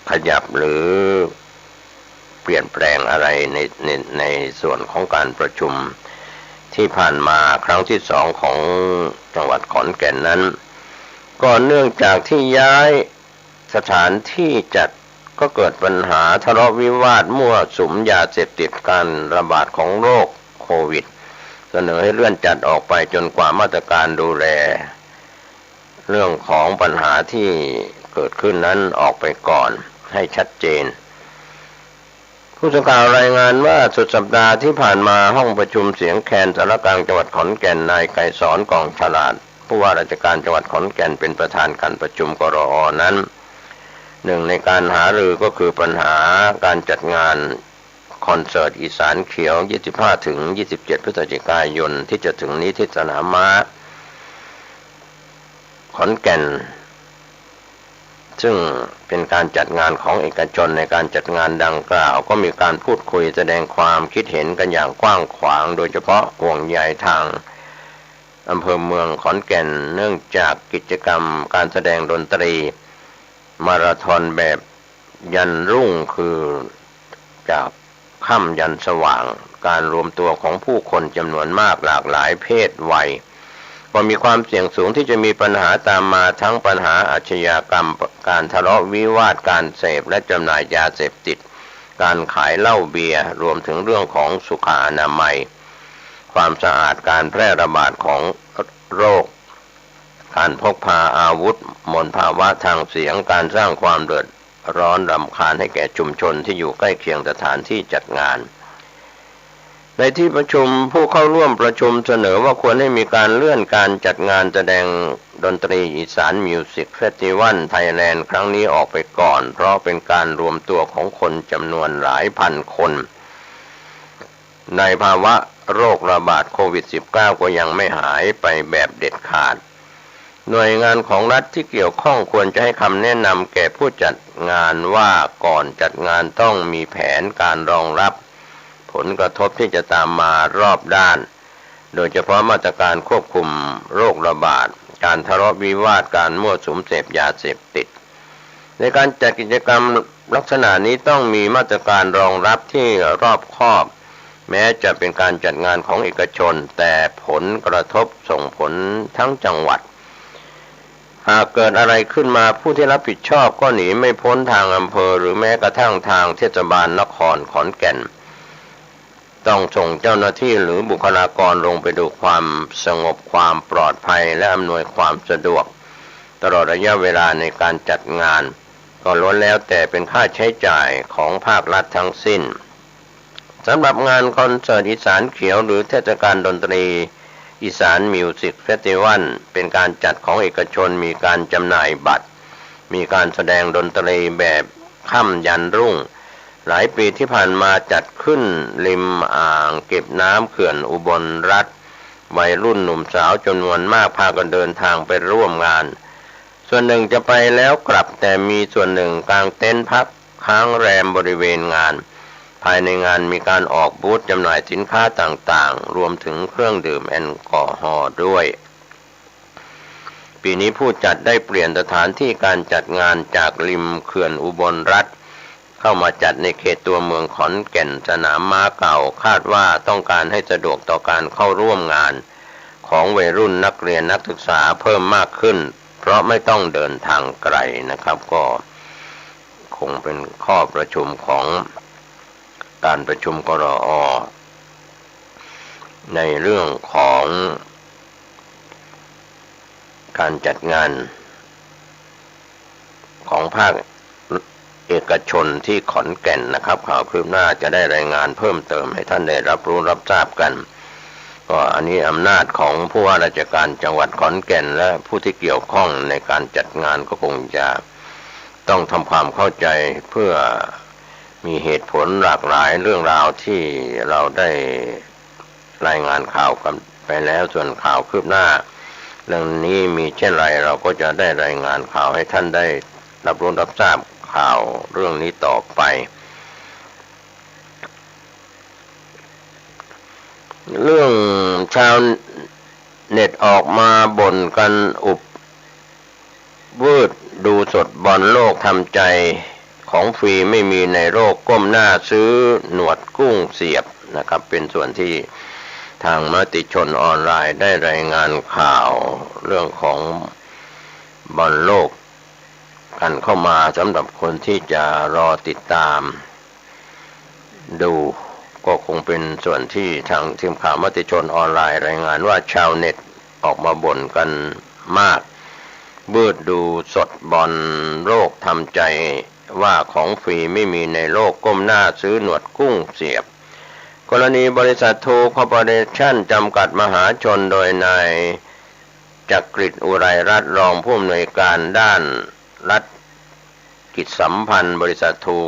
ขยับหรือเปลี่ยนแปลงอะไรในส่วนของการประชุมที่ผ่านมาครั้งที่2ของจังหวัดขอนแก่นนั้นก็เนื่องจากที่ย้ายสถานที่จัดก็เกิดปัญหาทะเลาะวิวาทมั่วสุมยาเสพติดการระบาดของโรคโควิดเสนอให้เลื่อนจัดออกไปจนกว่ามาตรการดูแลเรื่องของปัญหาที่เกิดขึ้นนั้นออกไปก่อนให้ชัดเจนผู้สื่อข่าวรายงานว่าสุดสัปดาห์ที่ผ่านมาห้องประชุมเสียงแคนสารกลางจังหวัดขอนแก่นนายไกรสอนกองฉลาดผู้ว่าราชการจังหวัดขอนแก่นเป็นประธานการประชุมกรอ.นั้นหนึ่งในการหารือก็คือปัญหาการจัดงานคอนเสิร์ตอีสานเขียว 25 ถึง 27 พฤศจิกายนที่จะถึงนี้ที่สนามม้าขอนแก่นซึ่งเป็นการจัดงานของเอกชนในการจัดงานดังกล่าวก็มีการพูดคุยแสดงความคิดเห็นกันอย่างกว้างขวางโดยเฉพาะห่วงใยทางอำเภอเมืองขอนแก่นเนื่องจากกิจกรรมการแสดงดนตรีมาราธอนแบบยันรุ่งคือจากค่ำยันสว่างการรวมตัวของผู้คนจำนวนมากหลากหลายเพศวัยก็มีความเสี่ยงสูงที่จะมีปัญหาตามมาทั้งปัญหาอาชญากรรมการทะเลาะวิวาทการเสพและจำหน่ายยาเสพติดการขายเหล้าเบียร์รวมถึงเรื่องของสุขอนามัยความสะอาดการแพร่ระบาดของโรคการพกพาอาวุธมลภาวะทางเสียงการสร้างความเดือดร้อนรำคาญให้แก่ชุมชนที่อยู่ใกล้เคียงสถานที่จัดงานในที่ประชุมผู้เข้าร่วมประชุมเสนอว่าควรให้มีการเลื่อนการจัดงานแสดงดนตรีอีสานมิวสิกเฟสติวัลไทยแลนด์ครั้งนี้ออกไปก่อนเพราะเป็นการรวมตัวของคนจำนวนหลายพันคนในภาวะโรคระบาดโควิด -19 ก็ยังไม่หายไปแบบเด็ดขาดหน่วยงานของรัฐที่เกี่ยวข้องควรจะให้คำแนะนำแก่ผู้จัดงานว่าก่อนจัดงานต้องมีแผนการรองรับผลกระทบที่จะตามมารอบด้านโดยเฉพาะมาตรการควบคุมโรคระบาดการทะเลาะวิวาทการมั่วสุมเสพยาเสพติดในการจัดกิจกรรมลักษณะนี้ต้องมีมาตรการรองรับที่รอบคอบ แม้จะเป็นการจัดงานของเอกชนแต่ผลกระทบส่งผลทั้งจังหวัดหากเกิดอะไรขึ้นมาผู้ที่รับผิดชอบก็หนีไม่พ้นทางอำเภอหรือแม้กระทั่งทางเทศบาลนครขอนแก่นต้องส่งเจ้าหน้าที่หรือบุคลากรลงไปดูความสงบความปลอดภัยและอำนวยความสะดวกตลอดระยะเวลาในการจัดงานก็ล้วนแล้วแต่เป็นค่าใช้จ่ายของภาครัฐทั้งสิ้นสำหรับงานคอนเสิร์ตอีสานเขียวหรือเทศกาลดนตรีอีสานมิวสิกเฟสติวัลเป็นการจัดของเอกชนมีการจำหน่ายบัตรมีการแสดงดนตรีแบบค่ำยันรุ่งหลายปีที่ผ่านมาจัดขึ้นริมอ่างเก็บน้ำเขื่อนอุบลรัฐวัยรุ่นหนุ่มสาวจำนวนมากพากันเดินทางไปร่วมงานส่วนหนึ่งจะไปแล้วกลับแต่มีส่วนหนึ่งกางเต็นท์พักค้างแรมบริเวณงานภายในงานมีการออกบูธจำหน่ายสินค้าต่างๆรวมถึงเครื่องดื่มแอลกอฮอล์ด้วยปีนี้ผู้จัดได้เปลี่ยนสถานที่การจัดงานจากริมเขื่อนอุบลรัฐเข้ามาจัดในเขตตัวเมืองขอนแก่นสนามม้าเก่าคาดว่าต้องการให้สะดวกต่อการเข้าร่วมงานของวัยรุ่นนักเรียนนักศึกษาเพิ่มมากขึ้นเพราะไม่ต้องเดินทางไกลนะครับก็คงเป็นข้อประชุมของการประชุมกรอ.ในเรื่องของการจัดงานของภาคเอกชนที่ขอนแก่นนะครับข่าวคืบหน้าจะได้รายงานเพิ่มเติมให้ท่านได้รับรู้รับทราบกันก็อันนี้อำนาจของผู้ว่าราชการจังหวัดขอนแก่นและผู้ที่เกี่ยวข้องในการจัดงานก็คงจะต้องทำความเข้าใจเพื่อมีเหตุผลหลากหลายเรื่องราวที่เราได้รายงานข่าวกันไปแล้วส่วนข่าวคืบหน้าเรื่องนี้มีเช่นไรเราก็จะได้รายงานข่าวให้ท่านได้รับรู้รับทราบข่าวเรื่องนี้ต่อไปเรื่องชาวเน็ตออกมาบ่นกันอุบวืดดูสดบอลโลกทำใจของฟรีไม่มีในโลกก้มหน้าซื้อหนวดกุ้งเสียบนะครับเป็นส่วนที่ทางมติชนออนไลน์ได้รายงานข่าวเรื่องของบอลโลกกันเข้ามาสำหรับคนที่จะรอติดตามดูก็คงเป็นส่วนที่ทางทีมข่าวมติชนออนไลน์รายงานว่าชาวเน็ตออกมาบ่นกันมากบืดดูสดบอลโลกทำใจว่าของฟรีไม่มีในโลกก้มหน้าซื้อหนวดกุ้งเสียบกรณีบริษัททูคอร์ปอเรชั่นจำกัดมหาชนโดยนายจักริดอุไรรัตน์รองผู้อำนวยการด้านรัฐกิจสัมพันธ์บริษัททู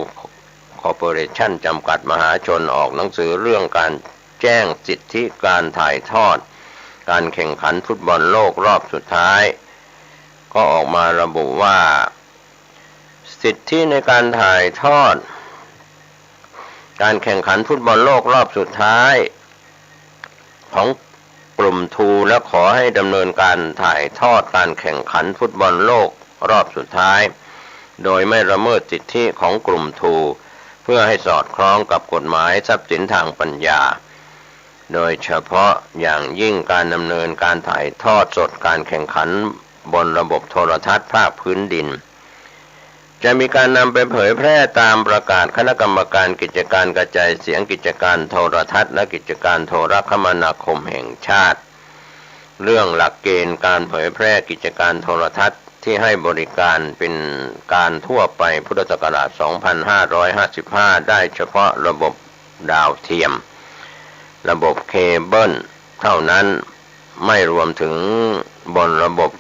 คอร์ปอเรชั่นจำกัดมหาชนออกหนังสือเรื่องการแจ้งสิทธิการถ่ายทอดการแข่งขันฟุตบอลโลกรอบสุดท้ายก็ออกมาระบุว่าสิทธิในการถ่ายทอดการแข่งขันฟุตบอลโลกรอบสุดท้ายของกลุ่มทูและขอให้ดำเนินการถ่ายทอดการแข่งขันฟุตบอลโลกรอบสุดท้ายโดยไม่ละเมิดสิทธิของกลุ่มทูเพื่อให้สอดคล้องกับกฎหมายทรัพย์สินทางปัญญาโดยเฉพาะอย่างยิ่งการดำเนินการถ่ายทอดสดการแข่งขันบนระบบโทรทัศน์ภาคพื้นดินจะมีการนำไปเผยแพร่ตามประกาศคณะกรรมการกิจการกระจายเสียงกิจการโทรทัศน์และกิจการโทรคมนาคมแห่งชาติเรื่องหลักเกณฑ์การเผยแพร่กิจการโทรทัศน์ที่ให้บริการเป็นการทั่วไปพุทธศักราช 2555 ได้เฉพาะระบบดาวเทียมระบบเคเบิลเท่านั้นไม่รวมถึงบนระบบ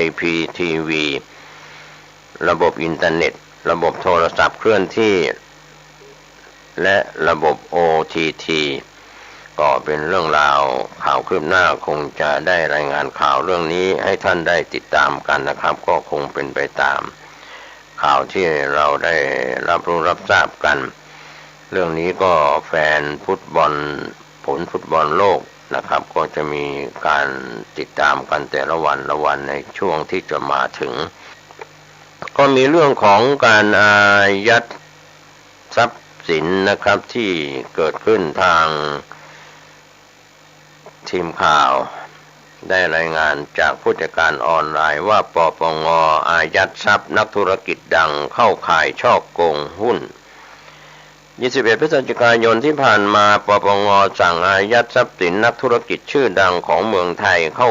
IPTV ระบบอินเทอร์เน็ตระบบโทรศัพท์เคลื่อนที่และระบบ OTT ก็เป็นเรื่องราวข่าวคืบหน้าคงจะได้รายงานข่าวเรื่องนี้ให้ท่านได้ติดตามกันนะครับก็คงเป็นไปตามข่าวที่เราได้รับรู้รับทราบกันเรื่องนี้ก็แฟนฟุตบอลผลฟุตบอลโลกนะครับก็จะมีการติดตามกันแต่ละวันในช่วงที่จะมาถึงก็มีเรื่องของการอายัดทรัพย์ สินนะครับที่เกิดขึ้นทางทีมข่าวได้รายงานจากผู้จัดการออนไลน์ว่าปปง.อายัดทรัพย์นักธุรกิจดังเข้าข่ายฉ้อโกงหุ้น 21 พฤศจิกายนที่ผ่านมาปปง.สั่งอายัดทรัพย์สินนักธุรกิจชื่อดังของเมืองไทยเข้า